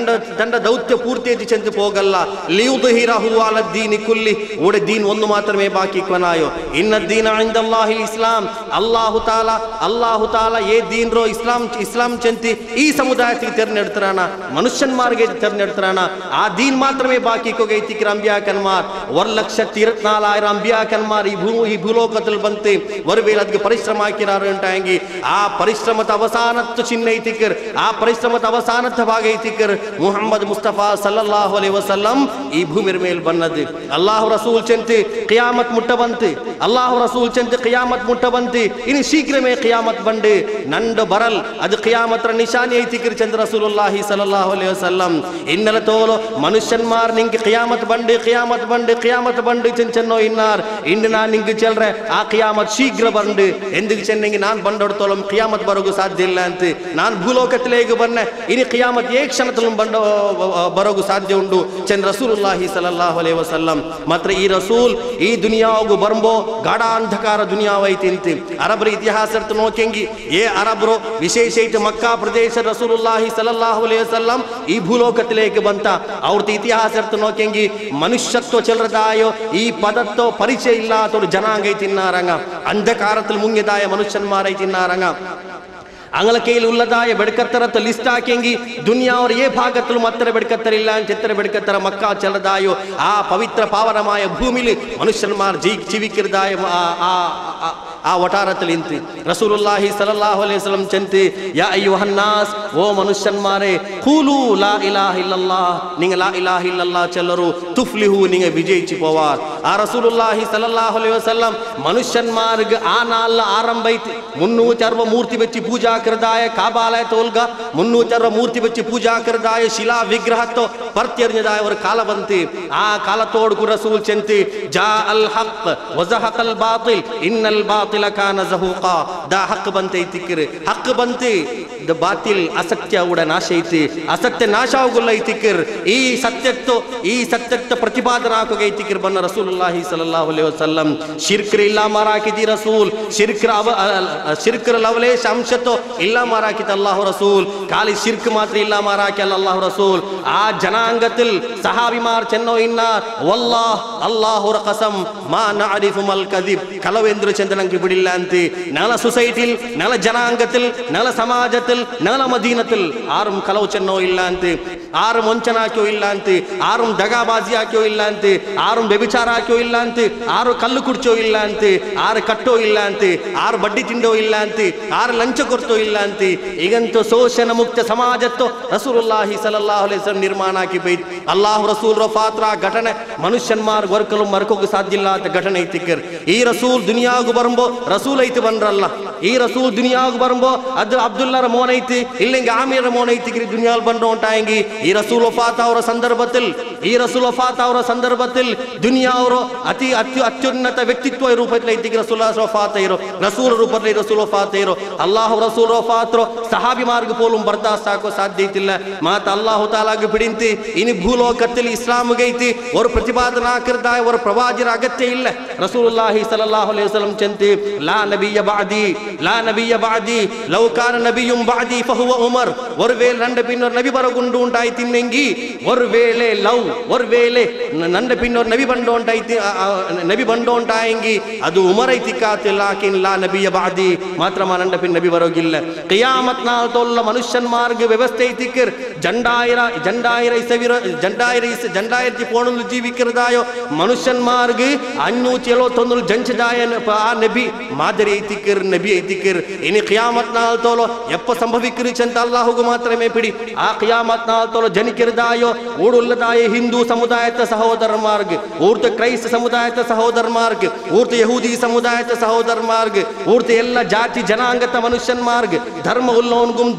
ತಂಡ ದೌತ್ಯ ಪೂರ್ತಿ ಐತಿ ಚೆಂದು ಹೋಗಲ್ಲ ಲಿಯುದ್ಹಿರಹು ಅಲಾ ದೀನಿ ಕುಲ್ಲಿ ಓಡೆ ದೀನ್ ಒಂದು ಮಾತ್ರಮೇ ಬಾಕಿ ಕೊನಾಯೋ ಇನ್ನ ದೀನ ಇಂದಲ್ಲಾಹಿ ಇಸ್ಲಾಂ ಅಲ್ಲಾಹು ತಾಲ ಏ ದೀನ್ ರೋ ಇಸ್ಲಾಂ ಚೆಂತಿ ಈ ಸಮುದಾಯಕ್ಕೆ ತೆರನೆಡ್ತಾನ ಮನುಷ್ಯನ್ಮಾರ್ಗೆ ತೆರನೆಡ್ತಾನ ಆ ದೀನ್ ಮಾತ್ರಮೇ ಬಾಕಿ ಕೊಗೈತಿಕ್ರ ಅಂಬಿಯಾ ಕನ್ಮಾರ್ 1,24,000 ಅಂಬಿಯಾ ಕನ್ಮಾರ್ ಈ ಭೂಲೋಕದಲ್ಲಿ ಬಂತೆ ವರ್ವೇಲ್ ಅದಕ್ಕೆ ಪರಿಶ್ರಮ ಹಾಕಿರಾರು ಅಂಟಾಂಗಿ ಆ ಪರಿಶ್ರಮದ ಅವಸಾನತ್ತು ಚಿಹ್ನೆ ಐತಿಕರ್ ಆ ಪರಿಶ್ರಮದ ಅವಸಾನದ ಭಾಗ ಐತಿಕರ್ ಮುಹಮ್ಮದ್ ಮುಸ್ತಫಾ ಸಲ್ಲಲ್ಲಾಹು ಅಲೈಹಿ ವಸಲ್ಲಂ ಈ ಭೂಮಿಯ ಮೇಲೆ ಬನ್ನದು ಅಲ್ಲಾಹು ರಸೂಲ್ ಚೆಂತಿ ಕಿಯಾಮತ್ ಮುಟ್ಟ ಬಂತು ಅಲ್ಲಾಹು ರಸೂಲ್ ಚೆಂತಿ ಕಿಯಾಮತ್ ಮುಟ್ಟ ಬಂತು ಇನ್ನು ಶೀಘ್ರಮೇ ಕಿಯಾಮತ್ ಬಂದು ನಂಡು ಬರಲ್ ಅದು ಕಿಯಾಮತ್ರ ನಿಶಾನಿ ಐತಿಕರ್ ಚಂದ್ರ ರಸೂಲುಲ್ಲಾಹಿ ಸಲ್ಲಲ್ಲಾಹು ಅಲೈಹಿ ವಸಲ್ಲಂ ಇನ್ನಲ ತೋಲು ಮನುಷ್ಯನ್ಮಾರ್ ನಿಂಗೆ ಕಿಯಾಮತ್ ಬಂಡು ಚೆನ್ನೋ ಇನ್ನಾರ್ ಇನ್ನು ನಾನು ನಿಂಗೆ ಚೆಲ್ರೆ ಆ ಕಿಯಾಮತ್ ಶೀಘ್ರ ಬಂದು ಎಂದಿಗೆ ಚೆನ್ನಂಗೆ ನಾನು ಬಂದೊಡ್ತೋಲಂ ಕಿಯಾಮತ್ ಬರೋಗೂ ಸಾಧ್ಯ ಇಲ್ಲ ಅಂತ ನಾನು ಭೂಲೋಕത്തിലേക്ക് ಬನ್ನೆ ಇನ್ನು ಕಿಯಾಮತ್ ಏ ಕ್ಷಣದಲ್ಲೂ ಬರೋಗೂ ಸಾಧ್ಯ ಉಂಟು ಚಂದ್ರ ರಸೂಲುಲ್ಲಾಹಿ ಸಲ್ಲಲ್ಲಾಹು ಅಲೈಹಿ ವಸಲ್ಲಂ ಮಾತ್ರ ಈ ರಸೂಲ್ ಈ ದುನಿಯಾವು ಬರ್ಂಬೋ ಗಾಢ ಅಂಧಕಾರ ದುನಿಯಾವೈತಿ ಅಂತಿ ಅರಬರ ಇತಿಹಾಸ ನೋಕೆಂಗಿ ಏ ಅರಬ್ರು ವಿಶೇಷ ಮಕ್ಕಾ ಪ್ರದೇಶ ರಸೂಲುಲ್ಲಾಹಿ ಸಲ್ಲಲ್ಲಾಹು ಅಲೈಹಿ ವಸಲ್ಲಂ ಈ ಭೂಲೋಕത്തിലേക്ക് ಬಂತ ಅವ್ರದ್ದು ಇತಿಹಾಸ ನೋಕೆಂಗಿ ಮನುಷ್ಯತ್ವ ಚೆಲ್ಲದಾಯೋ ಈ ಪದತ್ತೋ ಪರಿಚಯ ಇಲ್ಲಾತೋರು ಜನಾಂಗೈ ತಿನ್ನಾರಂಗ ಅಂಧಕಾರത്തിൽ മുങ്ങിയതായ മനുഷ്യന്മാരായി തിന്നാറങ്ങ ಅಂಗಳ ಕೈಯಲ್ಲಿ ಉಳ್ಳದಾಯ ಬೆಡ್ಕತ್ತರತ್ತ ಲಿಸ್ಟ್ ಹಾಕೆಂಗಿ ದುನಿಯಾವ್ರ ಏ ಭಾಗತ್ತಲು ಮತ್ತರ ಬೆಡ್ಕತ್ತರಿಲ್ಲ ಅಂತೆತ್ತರ ಬೆಡ್ಕತ್ತರ ಮಕ್ಕಾ ಚೆಲ್ಲದಾಯೋ ಆ ಪವಿತ್ರ ಪಾವನಮಾಯ ಭೂಮಿಲಿ ಮನುಷ್ಯನ್ಮಾರ್ ಜೀವಿಕಿರ್ದಾಯ ಆ ವಟಾರದಲ್ಲಿ ಇಂತಿ ರಸೂಲುಲ್ಲಾಹಿ ಸಲ್ಲಲ್ಲಾಹು ಅಲೈಹಿ ವಸಲ್ಲಂ ಚಂತಿ ಯಾ ಅಯ್ಯುಹನ್ನಾಸ್ ಓ ಮನುಷ್ಯನ್ಮಾರೇ ಖೂಲು ಲಾ ಇಲಾಹ ಇಲ್ಲಲ್ಲಾಹ್ ನಿಂಗ ಲಾ ಇಲಾಹ ಇಲ್ಲಲ್ಲಾಹ್ ಚೆಲ್ಲರು ತುಫ್ಲಿಹು ನಿಂಗ ವಿಜಯಿಸಿ ಪೋವಾರ್ ಆ ರಸೂಲುಲ್ಲಾಹಿ ಸಲ್ಲಲ್ಲಾಹು ಅಲೈಹಿ ವಸಲ್ಲಂ ಮನುಷ್ಯನ್ಮಾರ್ಗ ಆ ನಾಲ್ ಆರಂಭ ಐತಿ 360 ಮೂರ್ತಿ ಬೆಚ್ಚಿ ಪೂಜಾ करदाय काबालय तोलगा 360 मूर्ति बच्ची पूजा करदाय शिला विग्रह तो पर्त्यर्जदाय और काल बनती आ काल तोड़ को रसूल चंती जा अल हक वजहक अल बातिल इन्नल बातिल कान ज़हूक़ा दा हक बनते तिक्र हक बनते द बातिल असत्य उड़ नाश ಐತಿ असत्य नाश ಆಗುಲ್ಲ ತಿಕ್ರ ಈ ಸತ್ಯತ್ವ ಪ್ರತಿಪಾದನಾ ಆಗೋಗೆ ತಿಕ್ರ ಬನ್ನ ರಸೂಲುಲ್ಲಾಹಿ ಸಲ್ಲಲ್ಲಾಹು ಅಲೈಹಿ ವಸಲ್ಲಂ ಶಿರ್ಕ್ ಇಲ್ಲ ಮಾರಾಕಿದಿ ರಸೂಲ್ ಶಿರ್ಕ್ ಲವಲೇಶ ಅಂಶತೋ ಇಲ್ಲ ಮಾರಾಕಿತ ಅಲ್ಲಾಹು ರಸೂಲ್ ಖಾಲಿ ಶಿರ್ಕ್ ಮಾತ್ರ ಇಲ್ಲ ಮಾರಾಕಿ ಅಲ್ಲಾಹು ರಸೂಲ್ ಆ ಜನಾಂಗത്തിൽ ಸಹಾಬಿಮಾರ್ ಚೆನ್ನೋ ಇನ್ನ ವಲ್ಲಾಹ್ ಅಲ್ಲಾಹುರ ಕಸಂ ಮಾ ನಅರಿಫು ಮಲ್ ಕದಿಬ್ ಕಲವೆಂದ್ರು ಚಂದನಂಗೆ ಬಿಡಿಲ್ಲ ಅಂತಿ ನಲ ಸೊಸೈಟಿಲ್ ನಲ ಜನಾಂಗത്തിൽ ನಲ ಸಮಾಜത്തിൽ ನಲ ಮದೀನത്തിൽ ಆರು ಕಲವು ಚೆನ್ನೋ ಇಲ್ಲ ಅಂತಿ ಆರು ವಂಚನ ಹಾಕ್ಯೋ ಇಲ್ಲ ಅಂತಿ ಆರು ದಗಾಬಾಜಿ ಹಾಕ್ಯೋ ಇಲ್ಲ ಅಂತಿ ಆರು ವ್ಯಭಿಚಾರ ಹಾಕ್ಯೋ ಇಲ್ಲ ಅಂತಿ ಆರು ಕಲ್ಲು ಕುಡ್ಚೋ ಇಲ್ಲ ಅಂತಿ ಆರು ಕಟ್ಟೋ ಇಲ್ಲ ಅಂತಿ ಆರು ಬಡ್ಡಿ ತಿಂಡೋ ಇಲ್ಲ ಅಂತಿ ಆರು ಲಂಚ ಕೊಡ್ತೋ ಇಲ್ಲ ಅಂತಿ ಈಗಂತೂ ಶೋಷಣ ಮುಕ್ತ ಸಮಾಜತ್ತು ರಸೂಲುಲ್ಲಾಹಿ ಸಲ್ಲಲ್ಲಾಹು ಅಲೈಹಿ ವಸಲ್ಲಂ ನಿರ್ಮಾಣ ಆಕಿ ಬೈತ್ ಅಲ್ಲಾಹು ರಸೂಲ್ ರ ಫಾತ್ರ ಘಟನೆ ಮನುಷ್ಯನ್ಮಾರ್ ವರ್ಕಲು ಮರ್ಕೋಗ ಸಾಧ್ಯ ಇಲ್ಲ ಅಂತ ಘಟನೆ ಐತಿಕರ್ ಈ ರಸೂಲ್ ದುನಿಯಾಗು ಬರಂಬೋ ರಸೂಲ್ ಐತಿ ಬಂದ್ರಲ್ಲ ಈ ರಸೂಲ್ ದುನಿಯಾಗು ಬರಂಬೋ ಅದು ಅಬ್ದುಲ್ಲರ ಮೋನ್ ಐತಿ ಇಲ್ಲಿಂಗ ಆಮೀರ ಮೋನ್ ಐತಿಕ್ರಿ ದುನಿಯಾಲ್ ಬಂದು ಉಂಟಾಯಂಗಿ ಈ ರಸೂಲ್ ವಫಾತ್ ಅವರ ಸಂದರ್ಭത്തിൽ ದುನಿಯಾ ಅವರು ಅತ್ಯುನ್ನತ ವ್ಯಕ್ತಿತ್ವ ರೂಪದಲ್ಲಿ ಐತಿ ರಸೂಲ್ ವಫಾತ್ ಇರೋ ರಸೂಲ್ ರೂಪದಲ್ಲಿ ರಸೂಲ್ ವಫಾತ್ ಇರೋ ಅಲ್ಲಾಹು ರಸೂಲ್ ವಫಾತ್ ಸಹಾಬಿ ಮಾರ್ಗ ಪೋಲುಂ ಬರ್ದಾಸ್ತ್ ಹಾಕೋ ಸಾಧ್ಯ ಐತಿಲ್ಲ ಮಾತ ಅಲ್ಲಾಹು ತಾಲಾಗೆ ಬಿಡಿಂತಿ ಇನಿ ಭೂಲೋಕದಲ್ಲಿ ಇಸ್ಲಾಂಗೆ ಐತಿ ಅವರು ಪ್ರತಿಪಾದನಾ ಕರ್ದಾಯ ಅವರು ಪ್ರವಾದಿರ ಅಗತ್ಯ ಇಲ್ಲ ರಸೂಲುಲ್ಲಾಹಿ ಸಲ್ಲಲ್ಲಾಹು ಅಲೈಹಿ ವಸಲ್ಲಂ ಚಂತಿ ಲಾ ನಬಿಯ ಬಾದಿ ಲೌ ಕಾನ ನಬಿಯುಂ ಬಾದಿ ಫಹುವ ಉಮರ್ ಒರ್ವೇಲೆ ನಂಡ ಪಿನ್ನೋರ್ ನಬಿ ಬರಗುಂಡು ಉಂಟಾಯಿ ತಿನ್ನೆಂಗಿ ಒರ್ವೇಲೆ ನಂಡ ಪಿನ್ನೋರ್ ನಬಿ ಬಂಡು ಉಂಟಾಯಂಗಿ ಅದು ಉಮರ್ ಐತಿ ಕಾತಿಲ್ಲ ಕಿನ್ ಲಾ ನಬಿಯ ಬಾದಿ ಮಾತ್ರ ನಂಡ ಪಿನ್ ನಬಿ ಬರೋಗಿಲ್ಲ ಕಿಯಾಮತ್ ನಾಲ್ ತೊಲ್ಲ ಮನುಷ್ಯನ್ ಮಾರ್ಗ ವ್ಯವಸ್ಥೆ ಐತಿಕರ್ ಜಂಡಾಯಿರ ಪೋಣಲು ಜೀವಿಕರದಾಯೋ ಮನುಷ್ಯನ್ ಮಾರ್ಗ ಅಣ್ಣು ಚೆಲೋ ತೊಂದಲು ಜಂಚದಾಯ ಆ ನಬಿ ಮಾದರಿ ಐತಿಕರ್ ನಬಿ ಐತಿಕರ್ ಇನಿ ಕಿಯಾಮತ್ ನಾಲ್ ತೋಲೋ ಎಪ್ಪ ಸಂಭವಿಕರಿ ಚಂತ ಅಲ್ಲಾಹುಗು ಮಾತ್ರಮೇ ಪಿಡಿ ಆ ಕಿಯಾಮತ್ ನಾಲ್ ತೋಲೋ ಜನಿಕಿರದಾಯೋ ಊಡುಲ್ಲದಾಯ ಹಿಂದೂ ಸಮುದಾಯದ ಸಹೋದರ ಮಾರ್ಗ ಊರ್ತ ಕ್ರೈಸ್ತ ಸಮುದಾಯದ ಸಹೋದರ ಮಾರ್ಗ ಊರ್ತ ಯಹೂದಿ ಸಮುದಾಯದ ಸಹೋದರ ಮಾರ್ಗ ಊರ್ತ ಎಲ್ಲ ಜಾತಿ ಜನಾಂಗತ ಮನುಷ್ಯನ್ ಮಾರ್ಗ ಧರ್ಮ ಉಲ್ಲೋನ್ಗುಂ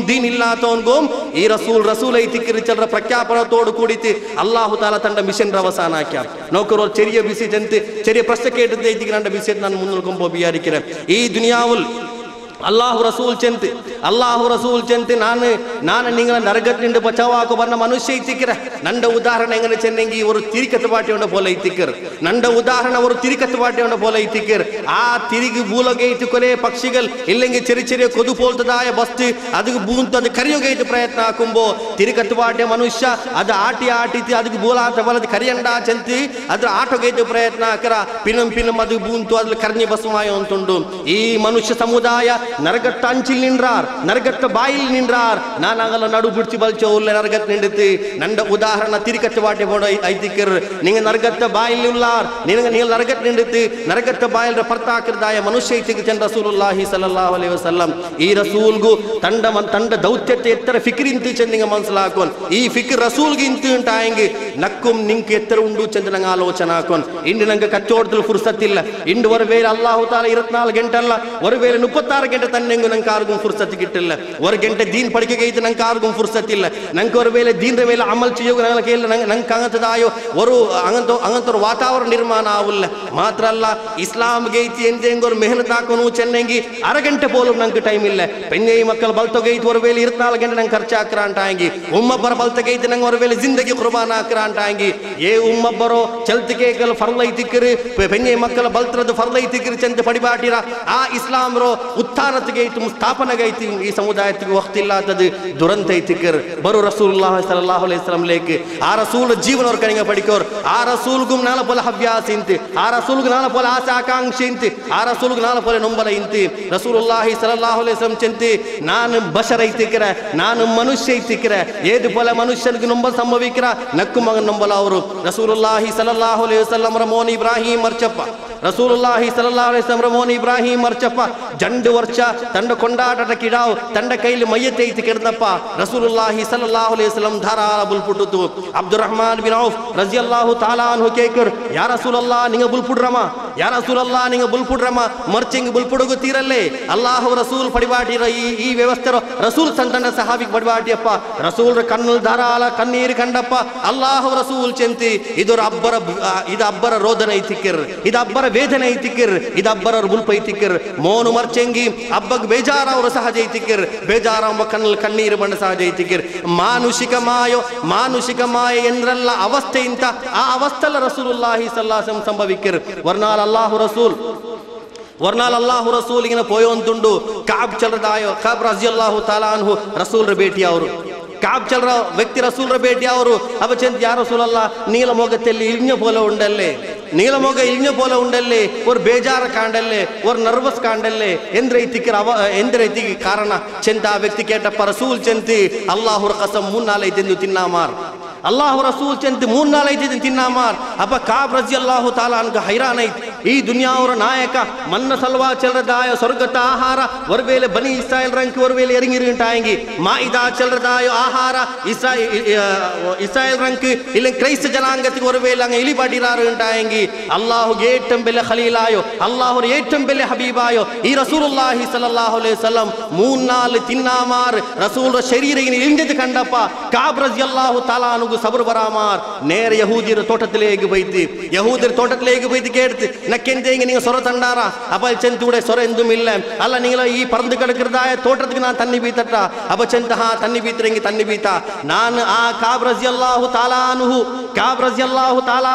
ದೀನ್ ಇಲ್ಲಾತೋನ್ಗುಂ ಈ ರಸೂಲ್ ಐತಿಕಿರಿ ಚಲ್ರ ಪ್ರಖ್ಯಾಪನ ತೋಡು ಕೂಡಿತಿ ಅಲ್ಲಾಹು ತಾಲ ತಂಡ ಮಿಷನ್ ರವಸಾನ ಹಾಕ್ಯಾರ ನೌಕರು ಚೆರಿಯ ಬಿಸಿ ಜಂತೆ ಚೆರಿಯ ಪ್ರಶ್ನೆ ಕೇಟದ ಐತಿಗೆ ನಂಡ ಬಿಸಿ ನಾನು ಮುನ್ನಲ್ಕೊಂಬ ಬಿಯಾರಿಕಿರ ಈ ದುನಿಯಾವುಲ್ ಅಲ್ಲಾಹು ರಸೂಲ್ ಚೆಂತೆ ನಾನು ನಿಂಗಳ ನರಗತ್ ನಿಂಡು ಬಚಾವಾಕು ಬನ್ನ ಮನುಷ್ಯ ಐತಿಕ್ಕಿರ ನಂಡ ಉದಾಹರಣೆ ಎಂಗನೆ ಚೆನ್ನಂಗಿ ಇವರು ತಿರಿಕತ್ತು ಬಾಟಿ ಉಂಡ ಪೋಲ ಐತಿಕ್ಕರ್ ನಂಡ ಉದಾಹರಣೆ ಅವರು ತಿರಿಕತ್ತು ಬಾಟಿ ಉಂಡ ಪೋಲ ಐತಿಕ್ಕರ್ ಆ ತಿರುಗಿ ಬೂಲಗೆ ಐತಿ ಕೊಲೆ ಪಕ್ಷಿಗಳು ಇಲ್ಲಂಗೆ ಚೆರಿ ಕೊದು ಪೋಲ್ತದಾಯ ಬಸ್ತಿ ಅದಕ್ಕೆ ಬೂಂತದ ಕರಿಯೋಗೆ ಐತಿ ಪ್ರಯತ್ನ ಹಾಕುಂಬೋ ತಿರಿಕತ್ತು ಬಾಟಿ ಮನುಷ್ಯ ಅದು ಆಟಿತಿ ಅದಕ್ಕೆ ಬೂಲಾತ ಬಲದ ಕರಿಯಂಡ ಚೆಂತಿ ಅದ್ರ ಆಟೋಗೈತಿ ಪ್ರಯತ್ನ ಹಾಕರ ಪಿನಂ ಅದು ಬೂಂತು ಅದ್ರಲ್ಲಿ ಕರ್ನಿ ಬಸಮಾಯ ಅಂತುಂಡು ಈ ಮನುಷ್ಯ ಸಮುದಾಯ ನರಗಟ್ಟ ಅಂಚಿಲ್ ನಿಂಡ್ರಾರ್ ನರಗಟ್ಟ ಬಾಯಿಲ್ ನಿಂಡ್ರಾರ್ ನಾನಾಗಲ್ಲ ನಡು ಬಿಡ್ಸಿ ಬಲ್ಚೋ ಉಲ್ಲ ನರಗತ್ ನಿಂಡಿತಿ ನಂಡ ಉದಾಹರಣ ತಿರಿಕತ್ತ ಬಾಟೆ ಬೋಡ ಐತಿಕರ್ ನಿಂಗೆ ನರಗತ್ತ ಬಾಯಿಲ್ ಉಲ್ಲಾರ್ ನಿನಗೆ ನೀಲ್ ನರಗತ್ ನಿಂಡಿತಿ ನರಗತ್ತ ಬಾಯಿಲ್ ಪರ್ತಾಕಿರ್ದಾಯ ಮನುಷ್ಯ ಐತಿಕ ಚಂದ ರಸೂಲುಲ್ಲಾಹಿ ಸಲ್ಲಲ್ಲಾಹು ಅಲೈಹಿ ವಸಲ್ಲಂ ಈ ರಸೂಲ್ಗು ತಂಡ ದೌತ್ಯತೆ ಎತ್ತರ ಫಿಕ್ರ್ ಇಂತಿ ಚಂದಿಗೆ ಮನ್ಸಲ ಹಾಕೋನ್ ಈ ಫಿಕ್ರ್ ರಸೂಲ್ಗೆ ಇಂತಿ ಉಂಟಾಯಂಗಿ ನಕ್ಕುಂ ನಿಂಗೆ ಎತ್ತರ ಉಂಡು ಚಂದ ನಂಗೆ ಆಲೋಚನೆ ಹಾಕೋನ್ ಇಂಡು ನಂಗೆ ಕಚ್ಚೋಡ್ದಲ್ಲಿ ಫುರ್ಸತ್ತಿಲ್ಲ ಇಂಡು ಒರವೇಲೆ ಅಲ್ಲಾಹು ತಾಲ 24 ಗಂಟೆ ಅಲ್ಲ ಒರವೇಲೆ 36 ಗಂಟೆ ತನ್ನೆಂಗು ನಂಗೆ ಆರ್ಗುಂ ಫುರ್ಸತ್ ಗಿಟ್ಟಿಲ್ಲ ஒரு ಗಂಟೆ ದೀನ್ ಪಡಿಕೆಗೆ ಐತೆ ನಂಗೆ ಆರ್ಗುಂ ಫುರ್ಸತ್ ಇಲ್ಲ ನಂಗೆ ஒரு ವೇಳೆ ದೀನ್ರ ಮೇಲೆ ಅಮಲ್ ಚಿಯೋಗ ನಂಗೆ ಕೇಳ ನಂಗೆ ಕಾಂಗತದಾಯೋ ஒரு ಅಂಗಂತರು ವಾತಾವರಣ ನಿರ್ಮಾಣ ಆವುಲ್ಲ ಮಾತ್ರ ಅಲ್ಲ ಇಸ್ಲಾಂಗೆ ಐತಿ ಎಂದೆಂಗೋರು ಮೆಹನತ್ ಹಾಕೋನು ಚೆನ್ನಂಗಿ ಅರಗಂಟೆ ಪೋಲು ನಂಗೆ ಟೈಮ್ ಇಲ್ಲ ಪೆಣ್ಣೆ ಮಕ್ಕಳು ಬಲ್ತೊಗೆ ಐತಿ ஒரு ವೇಳೆ 24 ಗಂಟೆ ನಂಗೆ ಖರ್ಚು ಹಾಕ್ರ ಅಂಟಾಂಗಿ ಉಮ್ಮಬ್ಬರ ಬಲ್ತಗೆ ಐತಿ ನಂಗೆ ஒரு ವೇಳೆ ಜಿಂದಗಿ ಕುರ್ಬಾನ ಹಾಕ್ರ ಅಂಟಾಂಗಿ ಏ ಉಮ್ಮಬ್ಬರೋ ಚಲ್ತಿಗೆ ಕಲ್ ಫರ್ಲ ಐತಿಕ್ಕಿರಿ ಪೆಣ್ಣೆ ಮಕ್ಕಳ ಬಲ್ತರದು ಫರ್ಲ ಐತಿಕ್ಕಿರಿ ಚಂದ ಪಡಿಬಾಟಿರ ಆ ಇಸ್ಲಾಂ ರೋ ಉತ್ಥಾನ ವಿಸ್ತಾರತೆಗೆ ಐತಿ ಸ್ಥಾಪನೆಗೆ ಐತಿ ಈ ಸಮುದಾಯಕ್ಕೆ ವಕ್ತಿಲ್ಲಾತದು ದುರಂತ ಐತಿಕರ್ ಬರು ರಸೂಲುಲ್ಲಾಹಿ ಸಲ್ಲಲ್ಲಾಹು ಅಲೈಹಿ ವಸಲ್ಲಂ ಲೇಕ್ ಆ ರಸೂಲ್ ಜೀವನ ಅವ್ರ ಕಣಿಗ ಪಡಿಕೋರ್ ಆ ರಸೂಲ್ಗುಮ್ ನಾಲ ಪೋಲ ಹವ್ಯಾಸ ಇಂತಿ ಆ ರಸೂಲ್ಗು ನಾಲ ಪೋಲ ಆಸೆ ಆಕಾಂಕ್ಷೆ ಇಂತಿ ಆ ರಸೂಲ್ಗು ನಾಲ ಪೋಲ ನಂಬಲ ಇಂತಿ ರಸೂಲುಲ್ಲಾಹಿ ಸಲ್ಲಲ್ಲಾಹು ಅಲೈಹಿ ವಸಲ್ಲಂ ಚೆಂತಿ ನಾನು ಬಶರ ಐತಿಕರ ನಾನು ಮನುಷ್ಯ ಐತಿಕರ ಏದು ಪೋಲ ಮನುಷ್ಯನಿಗೆ ನಂಬ ಸಂಭವಿಕರ ನಕ್ಕು ಮಗನ್ ನಂಬಲ ಅವರು ರಸೂಲುಲ್ಲಾಹಿ ಸಲ್ಲಲ್ಲಾಹು ಅಲೈಹಿ ವಸಲ್ಲಂ ರಮೋನ್ ಇಬ್ರಾಹಿಂ ಮರ್ಚಪ್ಪ ರಸೂಲುಲ್ಲಾಹಿ ಸಲ್ಲಲ್ಲಾಹು ಅಲೈಹಿ ವಸಲ್ಲಂ ರಮೋನ್ ಇಬ್ರಾಹಿಂ ಮರ್ಚಪ್ಪ ಜಂಡು ವರ್ಷ ತಂಡ ಕೊಂಡಾಟದ ಕಿಡಾವ್ ತಂಡ ಕೈಲಿ ಮಯ್ಯತೆ ಐತಿ ಕೆಡನಪ್ಪ ರಸೂಲುಲ್ಲಾಹಿ ಸಲ್ಲಲ್ಲಾಹು ಅಲೈಹಿ ವಸಲ್ಲಂ ಧಾರಾಳ ಬುಲ್ಪುಟ್ಟುತು ಅಬ್ದುರ್ರಹ್ಮಾನ್ ಬಿನ್ ಔಫ್ ರಜಿಯಲ್ಲಾಹು ತಾಲಾ ಅನ್ಹು ಕೇಕರ್ ಯಾ ರಸೂಲಲ್ಲಾಹ್ ನಿಂಗ ಬುಲ್ಪುಡ್ರಮ ಯಾ ರಸೂಲಲ್ಲಾಹ್ ನಿಂಗ ಬುಲ್ಪುಡ್ರಮ ಮರ್ಚಿಂಗ್ ಬುಲ್ಪುಡುಗು ತೀರಲ್ಲೇ ಅಲ್ಲಾಹು ರಸೂಲ್ ಪಡಿಬಾಟಿರ ಈ ವ್ಯವಸ್ಥೆ ರಸೂಲ್ ಸಂತಂಡ ಸಹಾಬಿಗೆ ಪಡಿಬಾಟಿಯಪ್ಪ ರಸೂಲ್ ಕಣ್ಣು ಧಾರಾಳ ಕಣ್ಣೀರು ಕಂಡಪ್ಪ ಅಲ್ಲಾಹು ರಸೂಲ್ ಚೆಂತಿ ಇದು ಅಬ್ಬರ ರೋದನ ಐತಿಕ್ಕಿರ್ ಇದು ಅಬ್ಬರ ವೇದನೆ ಐತಿಕ್ಕಿರ್ ಇದು ಅಬ್ಬರ ಬುಲ್ಪ ಐತಿಕ್ಕಿರ್ ಮೋನು ಮರ್ಚೆಂಗಿ ಅಬ್ಬಗ್ ಬೇಜಾರ ಅವರು ಸಹಜ ಐತಿಕ್ಕಿರ್ ಬೇಜಾರ ಕಣ್ಣಲ್ಲಿ ಕಣ್ಣೀರು ಬಂಡ ಸಹಜ ಐತಿಕ್ಕಿರ್ ಮಾನುಷಿಕ ಮಾಯ ಎಂದ್ರಲ್ಲ ಅವಸ್ಥೆ ಇಂತ ಆ ಅವಸ್ಥೆಲ್ಲ ರಸೂಲುಲ್ಲಾಹಿ ಸಲ್ಲಲ್ಲಾಹು ಅಲೈಹಿ ವಸಲ್ಲಂ ಸಂಭವಿಕ್ಕಿರ್ ವರ್ನಾಲ್ ಅಲ್ಲಾಹು ರಸೂಲಿಗಿನ ಪೋಯೊಂದುಂಡು ಕಾಬ್ ಚಲ್ರದಾಯೋ ಕಾಬ್ ರಜಿಯಲ್ಲಾಹು ತಾಲಾ ಅನ್ಹು ರಸೂಲ್ರ ಭೇಟಿ ಅವರು ಕಾಬ್ ಚಲ್ರ ವ್ಯಕ್ತಿ ರಸೂಲ್ರ ಭೇಟಿ ಅವರು ಅವ ಚೆಂದ ಯಾ ರಸೂಲಲ್ಲ ನೀಲ ಮೊಗತ್ತಲ್ಲಿ ಇಳ್ഞ്ഞ പോലെ ഉണ്ടല്ലേ നീലമൊക ഇഴിഞ്ഞ പോലെ ഉണ്ടല്ലേ ഒരു ബേജാറ് കാണ്ടല്ലേ ഒരു നർവസ് കാണ്ടല്ലേ എന്തിരൈത്തിക്ക് കാരണ ചെന്ത ആ വ്യക്തി കേട്ടപ്പ റസൂൽ ചെന്തി അല്ലാഹുർ ഖസം 3-4 തിന്നാമാർ ಅಲ್ಲಾಹು ರಸೂಲ್ ಚೆಂತಿ 3-4 ತಿನ್ನಾಮಾರ್ ಅಪ್ಪ ಕಾಬ್ ರಜಿಯಲ್ಲಾಹು ತಾಲಾ ಅನ್ಗ ಹೈರಾನ್ ಐತಿ ಈ ದುನಿಯಾವರ ನಾಯಕ ಮನ್ನ ಸಲ್ವಾ ಚಲ್ರದಾಯ ಸ್ವರ್ಗತ ಆಹಾರ ವರ್ವೇಲೆ ಬನಿ ಇಸ್ರಾಯೇಲ್ ರಂಕ್ ವರ್ವೇಲೆ ಎರಿಂಗಿರಿಂಟಾಯಂಗಿ ಮಾಯಿದಾ ಚಲ್ರದಾಯ ಆಹಾರ ಇಸ್ರಾಯೇಲ್ ರಂಕ್ ಇಲ್ಲ ಕ್ರೈಸ್ತ ಜನಾಂಗತಿಗೆ ವರ್ವೇಲೆ ಅಂಗ ಇಲಿಬಾಡಿರಾರು ಉಂಟಾಯಂಗಿ ಅಲ್ಲಾಹು ಏಟಂಬೆಲೆ ಖಲೀಲಾಯೋ ಅಲ್ಲಾಹು ಏಟಂಬೆಲೆ ಹಬೀಬಾಯೋ ಈ ರಸೂಲುಲ್ಲಾಹಿ ಸಲ್ಲಲ್ಲಾಹು ಅಲೈಹಿ ವಸಲ್ಲಂ 3-4 ತಿನ್ನಾಮಾರ್ ರಸೂಲ್ರ ಶರೀರಿನ ಇಳಿಂಜದ ಕಂಡಪ್ಪ ಕಾಬ್ ರಜಿಯಲ್ಲಾಹು ತಾಲಾ സബർ ബറാമാർ നേരെ യഹൂദിയുടെ തോട്ടത്തിലേക്ക് പോയിട്ട് യഹൂദിയുടെ തോട്ടത്തിലേക്ക് പോയിട്ട് കേട്ട് നക്കെന്തേങ്ങ നിങ്ങൾ സ്വര തണ്ടാറ അപ്പൊ ചെന്തൂടെ സ്വര എന്തുമില്ല അല്ല നിങ്ങൾ ഈ പറന്ന് കിടക്കുന്നതായ തോട്ടത്തിൽ ഞാൻ തന്നി ബീത്തട്ട അപ്പൊ ചെന്ത ഹാ തന്നി ബീത്തരെങ്കിൽ തന്നി ബീത്ത ഞാൻ ആ കാബ് റളിയല്ലാഹു തആല അൻഹു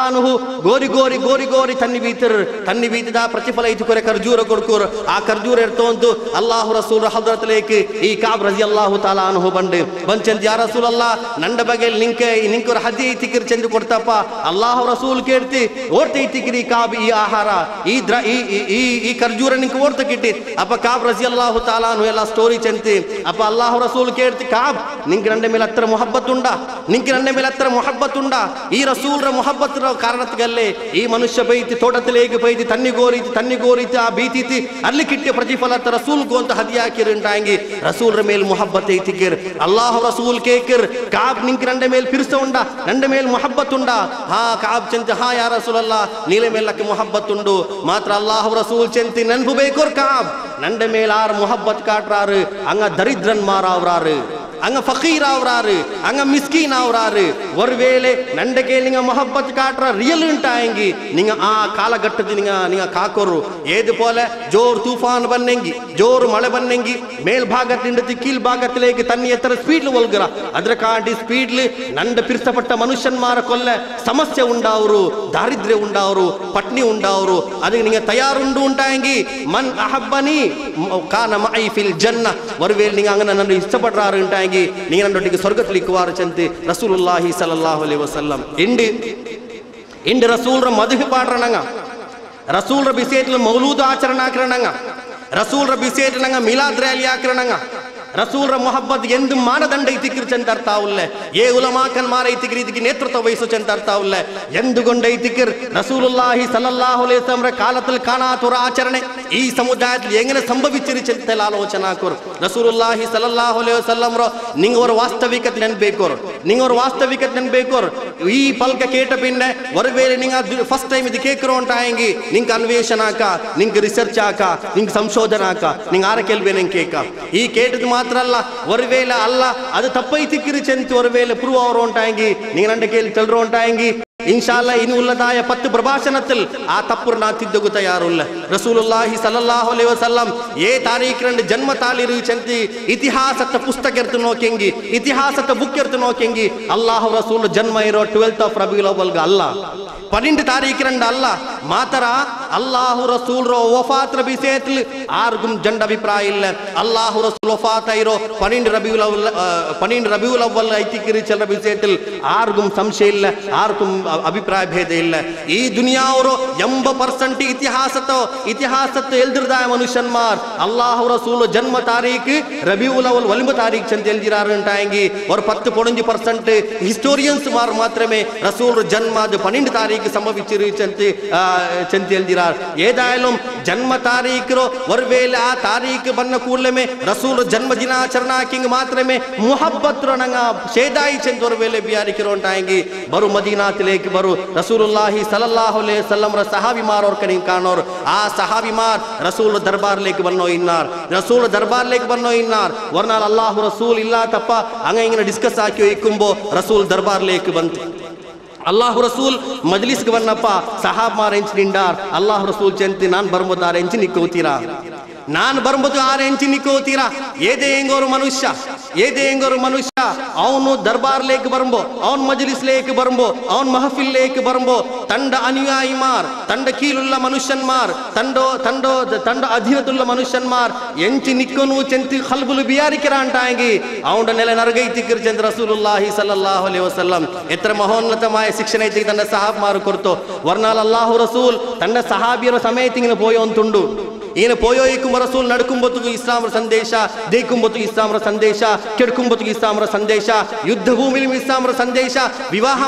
ಗೋರಿ ತನ್ನಿ ಬೀತದ ಪ್ರತಿಫಲ ಐತಿ ಕೊರೆ ಖರ್ಜೂರ ಕೊಡ್ಕೋರು ಆ ಖರ್ಜೂರ ಇರ್ತೊಂದು ಅಲ್ಲಾಹು ರಸೂಲ್ ಹಜರತ್ಲೇಕ್ ಈ ಕಾಬ್ ರಜಿಯಲ್ಲಾಹು ತಆಲಾ ಅನ್ಹು ಬಂಚಂದ್ ಯಾ ರಸೂಲಲ್ಲಾಹ್ ನಂಡ ಬಗೆಲ್ ನಿಂಕರ ಹದಿ ಐತಿಕಿರ್ ಚಂದ ಕೊಡ್ತಪ್ಪ ಅಲ್ಲಾಹು ರಸೂಲ್ ಕೇಳ್ತಿ ಓಡ್ತ ಐತಿಕಿರಿ ಕಾಬ್ ಈ ಆಹಾರ ಈ ಖರ್ಜೂರ ನಿಂಕ ಓಡ್ತ ಕಿಟ್ಟಿ ಅಪ್ಪ ಕಾಬ್ ರಜಿಯಲ್ಲಾಹು ತಆಲಾ ಅನ್ಹು ಎಲ್ಲ ಸ್ಟೋರಿ ಚಂತಿ ಅಪ್ಪ ಅಲ್ಲಾಹು ರಸೂಲ್ ಕೇಳ್ತಿ ಕಾಬ್ ನಿಂಕ ನಂಡ ಮೇಲೆ ಹತ್ರ ಮೊಹಬ್ಬತ್ ಉಂಡ ಈ ರಸೂಲ್ರ ಮೊಹಬ್ಬತ್ ಕಾರಣತ್ಗಲ್ಲೇ ಈ ಮನುಷ್ಯ ಬೈತಿ ತೋಟത്തിലേക്ക് ಬೈತಿ ತನ್ನಿ ಗೋರಿತಿ ಆ ಬೀತಿತಿ ಅಲ್ಲಿ ಕಿಟ್ಟಿಯ ಪ್ರತಿಫಲ ರಸೂಲ್ಗೂ ಅಂತ ಹದಿ ಹಾಕಿರುಂಟಾಂಗಿ ರಸೂಲ್ರ ಮೇಲೆ ಮೊಹಬ್ಬತ್ ಐತಿಕಿರ್ ಅಲ್ಲಾಹು ರಸೂಲ್ ಕೇಕಿರ್ ಕಾಬ್ ನಿಂಕ ನಂಡ ಮೇಲೆ ಪಿರ್ಸ ಉಂಡ ನಂಡ ಮೇಲೆ ಮೊಹಬ್ಬತ್ ಉಂಡ ಹಾ ಕಾಬ್ ಚಂತ ಹಾ ಯಾ ರಸೂಲಲ್ಲಾ ನೀಲೆ ಮೇಲಕ್ಕೆ ಮೊಹಬ್ಬತ್ ಉಂಡು ಮಾತ್ರ ಅಲ್ಲಾಹು ರಸೂಲ್ ಚಂತಿ ನೆನಪು ಬೇಕೋರ್ ಕಾಬ್ ನಂಡ ಮೇಲೆ ಆರ್ ಮೊಹಬ್ಬತ್ ಕಾಟ್ರಾರು ಅಂಗ ದರಿದ್ರನ್ ಮಾರಾವ್ರಾರು ಅಂಗ ಫಕೀರ್ ಆವ್ರಾರು ಅಂಗ ಮಿಸ್ಕೀನ್ ಆವ್ರಾರು ಒರ್ವೇಳೆ ನಂಡಕೆ ನಿಂಗ ಮೊಹಬ್ಬತ್ ಕಾಟ್ರ ರಿಯಲ್ ಉಂಟಾಯಂಗಿ ನಿಂಗ ಆ ಕಾಲಘಟ್ಟದ ನಿಂಗ ಕಾಕೋರು ಏದು ಪೋಲೆ ಜೋರ್ ತೂಫಾನ್ ಬನ್ನೆಂಗಿ ಜೋರು ಮಳೆ ಬನ್ನೆಂಗಿ ಮೇಲ್ಭಾಗದಿಂದ ಕೀಳ್ ಭಾಗത്തിലേക്ക് ತನ್ನಿ ಎತ್ತರ ಸ್ಪೀಡ್ ಒಲ್ಗರ ಅದ್ರ ಕಾಂಡಿ ಸ್ಪೀಡ್ ನಂಡ ಪಿರ್ಸಪಟ್ಟ ಮನುಷ್ಯನ್ಮಾರ ಕೊಲ್ಲೆ ಸಮಸ್ಯೆ ಉಂಡಾವ್ರು ದಾರಿದ್ರ್ಯ ಉಂಡಾವ್ರು ಪಟ್ನಿ ಉಂಡಾವ್ರು ಅದಕ್ಕೆ ನಿಂಗ ತಯಾರುಂಡು ಉಂಟಾಯಂಗಿ ಮನ್ ಅಹಬ್ಬನಿ ಕಾನ ಮೈ ಫಿಲ್ ಜನ್ನ ಒರ್ವೇಳೆ ನಿಂಗ ಅಂಗ ನನ್ನ ಇಷ್ಟಪಟ್ರಾರು ಉಂಟಾಯಂಗಿ நீங்க நண்டொட்டிக்கு சொர்க்கத்தில் இக்குவாரு சென்று ரசூலுல்லாஹி ஸல்லல்லாஹு அலைஹி வஸல்லம் ಇಂಡಿ ರಸೂಲ್ರ ಮದುವೆ ಪಾಡ್ರಣಂಗ ರಸೂಲ್ರ ಬಿಸೇಟ್ಲ ಮೌಲೂದ್ ಆಚರಣೆ ಹಾಕ್ರಣಂಗ ರಸೂಲ್ರ ಬಿಸೇಟ್ಲಂಗ ಮಿಲಾದ್ ರ್ಯಾಲಿ ಹಾಕ್ರಣಂಗ ರಸೂಲ್ರ ಮೊಹಬ್ಬತ್ ಎಂದು ಮಾನದಂಡ ಐತಿಕ್ಕಿರ್ ಚಂತ ಅರ್ಥ ಉಲ್ಲೆ ಏ ಉಲಮಾಕನ್ಮಾರ ಐತಿಕ್ಕಿರ್ ಇದಕ್ಕೆ ನೇತೃತ್ವ ವಹಿಸು ಚಂತ ಅರ್ಥ ಉಲ್ಲೆ ಎಂದುಗೊಂಡ ಐತಿಕ್ಕಿರ್ ರಸೂಲುಲ್ಲಾಹಿ ಸಲ್ಲಲ್ಲಾಹು ಅಲೈಹಿ ವಸಲ್ಲಂರ ಕಾಲത്തിൽ കാണാത്തൊരു ആചരണೆ ഈ സമുദായത്തിൽ എങ്ങനെ സംഭവിച്ചിരി ചಂತ ಆಲೋಚನಾ ಹಾಕೋರು ರಸೂಲುಲ್ಲಾಹಿ ಸಲ್ಲಲ್ಲಾಹು ಅಲೈಹಿ ವಸಲ್ಲಂ ನಿಂಗ ഒരു ವಾಸ್ತವಿಕತೆ ನೆನಪೇಕೋರು ಈ ಪಲ್ಕ ಕೇಟ ಪಿಂಡೆ ಒರವೇಳೆ ನಿಂಗ ಫಸ್ಟ್ ಟೈಮ್ ಇದು ಕೇಕರೋ ಉಂಟಾಯಂಗಿ ನಿಂಗ ಅನ್ವೇಷಣ ಆಕ ನಿಂಗ ರಿಸರ್ಚ್ ಆಕ ನಿಂಗ ಸಂಶೋಧನಾ ಆಕ ನಿಂಗ ಆರ ಕೆಲ್ವೆ ನಿಂಗ ಕೇಕ ಈ ಕೇಟದ ಮಾತ್ರ ಅಲ್ಲ ಒರವೇಳೆ ಅಲ್ಲ ಅದು ತಪ್ಪೈತಿಕ್ಕಿರಿ ಚೆಂತಿ ಒರವೇಳೆ ಪ್ರೂವ್ ಅವರು ಉಂಟಾಯಂಗಿ ನಿಂಗ ನಂಡ ಕೇಳಿ ಚಲ್ರೋ ಉಂಟಾಯಂಗಿ ഇൻഷാല്ലാ ഇനി ഉള്ളതായ 10 പ്രഭാഷണത്തിൽ ആ തപ്പുർനാ തിദ്ദുഗു തയ്യാറുല്ല റസൂലുള്ളാഹി സല്ലല്ലാഹു അലൈഹി വസല്ലം ഏ താരീഖിരണ്ട് ജന്ಮ ತಾಳಿರು ಚಂತಿ ಇತಿಹಾಸದ ಪುಸ್ತಕ ಎರ್ತು ನೋಕೆಂಗಿ ಇತಿಹಾಸದ ಬುಕ್ ಎರ್ತು ನೋಕೆಂಗಿ ಅಲ್ಲಾಹು ರಸೂಲ್ ಜನ್ಮ ಇರೋ 12th of ರಬಿಯುಲ್ ಅವ್ವಲ್ ಗ ಅಲ್ಲ 12 ತಾರೀಖಿರಂಡ ಅಲ್ಲ ಮಾತರ അല്ലാഹു റസൂൽ റോ വഫാത്ത് വിഷയത്തിൽ ആർക്കും ജണ്ട അഭിപ്രായം ഇല്ല. അല്ലാഹു റസൂൽ വഫാത്തായിരോ 12 റബീഉൽ അവ്വൽ ഐതിക്കിരിച്ച വിഷയത്തിൽ ആർക്കും സംശയമില്ല, ആർക്കും അഭിപ്രായ ഭേദമില്ല. ഈ ദുനിയാവോ 80% ಇತಿಹಾಸತ್ತು ಎಲ್ದಿರ್ದಾಯ ಮನುಷ್ಯನ್ಮಾರ್ ಅಲ್ಲಾಹು ರಸೂಲ್ ಜನ್ಮ ತಾರೀಖು ರಬಿಯುಲ್ ಅವಲ್ 1 ತಾರೀಖು ಚಂತ ಎಲ್ದಿರಾರಂಟಾಯಂಗಿ और 10-15% ಹಿಸ್ಟೋರಿಯನ್ಸ್ ಮಾತ್ರಮೇ ರಸೂಲ್ ಜನ್ಮ 12 ತಾರೀಖು ಸಂಭವಿಸಿರು ಚಂತ ಎಲ್ದಿರಾರ್. ಏದಾಯലും ಜನ್ಮ ತಾರೀಖು ಒರ್ವೇಲೆ ಆ ತಾರೀಖು ಬನ್ನ ಕೂಡಲೇ ರಸೂಲ್ ಜನ್ಮ ದಿನಾಚರಣಾಕಿಂಗ್ ಮಾತ್ರಮೇ ಮುಹಬ್ಬತ್ ರಂಗ ಶೇದಾಯಿ ಚಂತ ಒರ್ವೇಲೆ ಬಿಯಾರಿಕಿರೋಂಟಾಯಂಗಿ ಬರು ಮದೀನಾತಿಲೇಕ್ ಬರು ರಸೂಲುಲ್ಲಾಹಿ ಸಲ್ಲಲ್ಲಾಹು ಅಲೈಹಿ ವಸಲ್ಲಂ ರ ಸಹಾಬಿಮಾರ್ और कनिंग कानोर आ सहाबीमार रसूल दरबार लेके बन्नो इन्नार रसूल दरबार लेके बन्नो इन्नार वरना अल्लाह रसूल इल्ला तप्प अंग इंगने डिस्कस आकियो इक्कुंबो रसूल दरबार लेके बंत अल्लाह रसूल मजलिस के बन्नप्प सहाबमार ಎಂಚ ನಿಂಡಾರ್ अल्लाह रसूल चंति नान बरंबोतार ಎಂಚ निक्कोतीरा नान बरंबोतु आर ಎಂಚ निक्कोतीरा ಏದೇ ಹೆಂಗೋರು ಮನುಷ್ಯ ಅವನು ದರ್ಬಾರ್ ಲೇಕ್ ಬರಂಬೋ ಅವನ್ ಮಜ್ಲಿಸ್ ಲೇಕ್ ಬರಂಬೋ ಅವನ್ ಮಹಫಿಲ್ ಲೇಕ್ ಬರಂಬೋ ತಂಡ ಅನುಯಾಯಿಮಾರ್ ತಂಡ ಕೀಲುಳ್ಳ ಮನುಷ್ಯನ್ಮಾರ್ ತಂಡ ಅಧೀನತುಳ್ಳ ಮನುಷ್ಯನ್ಮಾರ್ ಎಂಚಿ ನಿಕ್ಕನು ಚೆಂತಿ ಖಲ್ಬುಲು ಬಿಯಾರಿಕಿರ ಅಂಟಾಂಗಿ ಅವನ ನೆಲೆ ನರಗೈತಿಕಿರ್ ಚಂದ್ರ ರಸೂಲುಲ್ಲಾಹಿ ಸಲ್ಲಲ್ಲಾಹು ಅಲೈಹಿ ವಸಲ್ಲಂ ಎತ್ರ ಮಹೋನ್ನತമായ ಶಿಕ್ಷಣ ಐತಿ ತನ್ನ ಸಹಾಬಮಾರು ಕೊರ್ತು ವರ್ನಾಲ್ ಅಲ್ಲಾಹು ರಸೂಲ್ ತನ್ನ ಸಹಾಬಿಯರ ಸಮೇತಿಂಗಿನ ಪೋಯೊಂತುಂಡು ಈನ ಪೋಯೋಯಿಕುಂಬ ರಸೂಲ್ ನಡ್ಕುಂಬೊತ್ತಿಗೂ ಇಸ್ಲಾಮರ ಸಂದೇಶ ದೇಕುಂಬೊತ್ತಿಗೂ ಇಸ್ಲಾಮರ ಸಂದೇಶ ಕೆಡ್ಕುಂಬೊತ್ತಿಗೂ ಇಸ್ಲಾಮರ ಸಂದೇಶ ಯುದ್ಧ ಭೂಮಿಲಿ ಇಸ್ಲಾಮರ ಸಂದೇಶ ವಿವಾಹ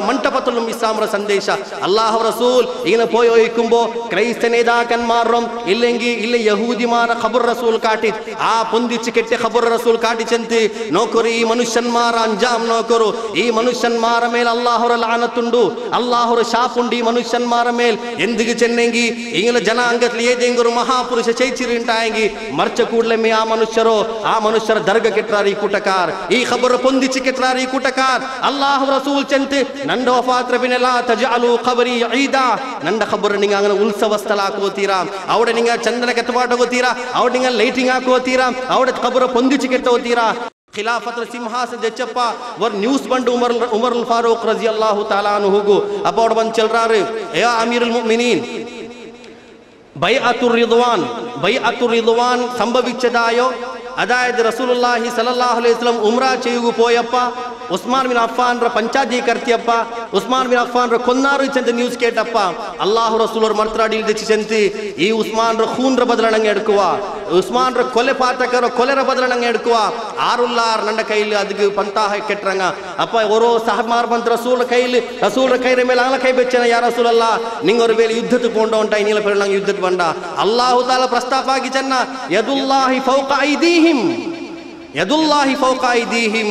ಮಂಟಪತಲು ಇಸ್ಲಾಮರ ಸಂದೇಶ ಅಲ್ಲಾಹು ರಸೂಲ್ ಈನ ಪೋಯೋಯಿಕುಂಬೋ ಕ್ರೈಸ್ತ നേതാക്കന്മാരും ഇല്ല യഹൂദിമാര ഖബർ റസൂൽ കാട്ടി ആ പൊന്തിച്ച് കെട്ടി ഖബർ റസൂൽ കാട്ടി ചെന്തി നോക്കൊരു ഈ മനുഷ്യന്മാര അഞ്ചാം നോക്കൊരു ഈ മനുഷ്യന്മാര മേൽ അല്ലാഹുര ലാനത്തുണ്ടു അല്ലാഹുര ಶಾಪುಂಡು ಈ ಮನುಷ್ಯನ್ಮಾರ ಮೇಲ್ ಎಂದಿಗೆ ಚೆನ್ನೆಂಗಿ ಈಗಲ ಜನಾಂಗದಲ್ಲಿ ಏದೆಂಗರು ಮಹಾಪುರುಷ ಚೈಚಿರಿಂಟಾಯಂಗಿ ಮರ್ಚ ಕೂಡಲೇ ಆ ಮನುಷ್ಯರ ದರ್ಗ ಕೆಟ್ರಾರಿ ಕೂಟಕಾರ್ ಈ ಖಬರ್ ಪೊಂದಿಚ್ಚಿ ಕೆಟ್ರಾರಿ ಕೂಟಕಾರ್ ಅಲ್ಲಾಹು ರಸೂಲ್ ಚಂತೆ ನಂದ ವಫಾತ್ ರಬಿನಲಾ ತಜಅಲು ಖಬರಿ ಈದಾ ನಂದ ಖಬರ್ ನಿಂಗ ಅಂಗನ ಉತ್ಸವ ಸ್ಥಳ ಹಾಕೋತೀರಾ ಅವಡ ನಿಂಗ ಚಂದನ ಕೆತ್ತಪಾಟ ಹೋತೀರಾ ಅವಡ ನಿಂಗ ಲೈಟಿಂಗ್ ಹಾಕೋತೀರಾ ಅವಡ ಖಬರ್ ಪೊಂದಿಚ್ಚಿ ಕೆತ್ತೋತೀರಾ ಖಿಲಾಫತ್ ಸಿಂಹಾಸನ ಜಚ್ಚಪ್ಪ ವರ್ ನ್ಯೂಸ್ ಬಂಡು ಉಮರ್ ಫಾರೂಕ್ ರಜಿಯಲ್ಲಾಹು ತಾಲಾ ಅನ್ಹು ಅಪ್ಪ ಅವಡ ಬಂದು ಚಲ್ರಾರು ಯಾ ಅಮೀರುಲ್ ಮುಮಿನೀನ್ ബൈഅത്തുർ റിദ്വാൻ സംഭവിച്ചതായോ അതായത് റസൂലുള്ളാഹി സ്വല്ലല്ലാഹു അലൈഹി വസല്ലം ഉംറ ചെയ്യുക പോയപ്പ ഉസ്മാൻ ബിൻ അഫ്ഫാൻ ರ ಪಂಚಾಜಿ ಕರ್ತಿಯಪ್ಪ ಉಸ್ಮಾನ್ ಬಿನ್ ಅಫ್ಫಾನ್ ರ ಕೊನ್ನಾರು ಚಂದ ನ್ಯೂಸ್ ಕೇಟಪ್ಪ ಅಲ್ಲಾಹು ರಸೂಲರ್ ಮರ್ತ್ರಾಡಿ ದಚ್ಚಿ ಚಂತಿ ಈ ಉಸ್ಮಾನ್ ರ ಖೂನ್ ರ ಬದಲಣಂಗೆ ಎಡ್ಕುವ ಉಸ್ಮಾನ್ ರ ಕೊಲೆ ಪಾತಕರ ಕೊಲೆರ ಬದಲಣಂಗೆ ಎಡ್ಕುವ ಆರುಲ್ಲಾರ್ ನನ್ನ ಕೈಲಿ ಅದಕ್ಕೆ ಪಂತಾಹ ಕೆಟ್ರಂಗ ಅಪ್ಪ ಓರೋ ಸಹಮಾರ್ ಬಂತ ರಸೂಲ್ ರ ಕೈರ ಮೇಲೆ ಅಂಗಲ ಕೈ ಬೆಚ್ಚನ ಯಾ ರಸೂಲಲ್ಲಾ ನಿಂಗರ ಮೇಲೆ ಯುದ್ಧಕ್ಕೆ ಕೊಂಡ ಉಂಟ ನೀಲ ಪೆರಳಂಗ ಯುದ್ಧಕ್ಕೆ ಬಂಡ ಅಲ್ಲಾಹು ತಾಲ ಪ್ರಸ್ತಾಪ ಆಗಿ ಚೆನ್ನ ಯದುಲ್ಲಾಹಿ ಫೌಕ ಐದೀಹಿಂ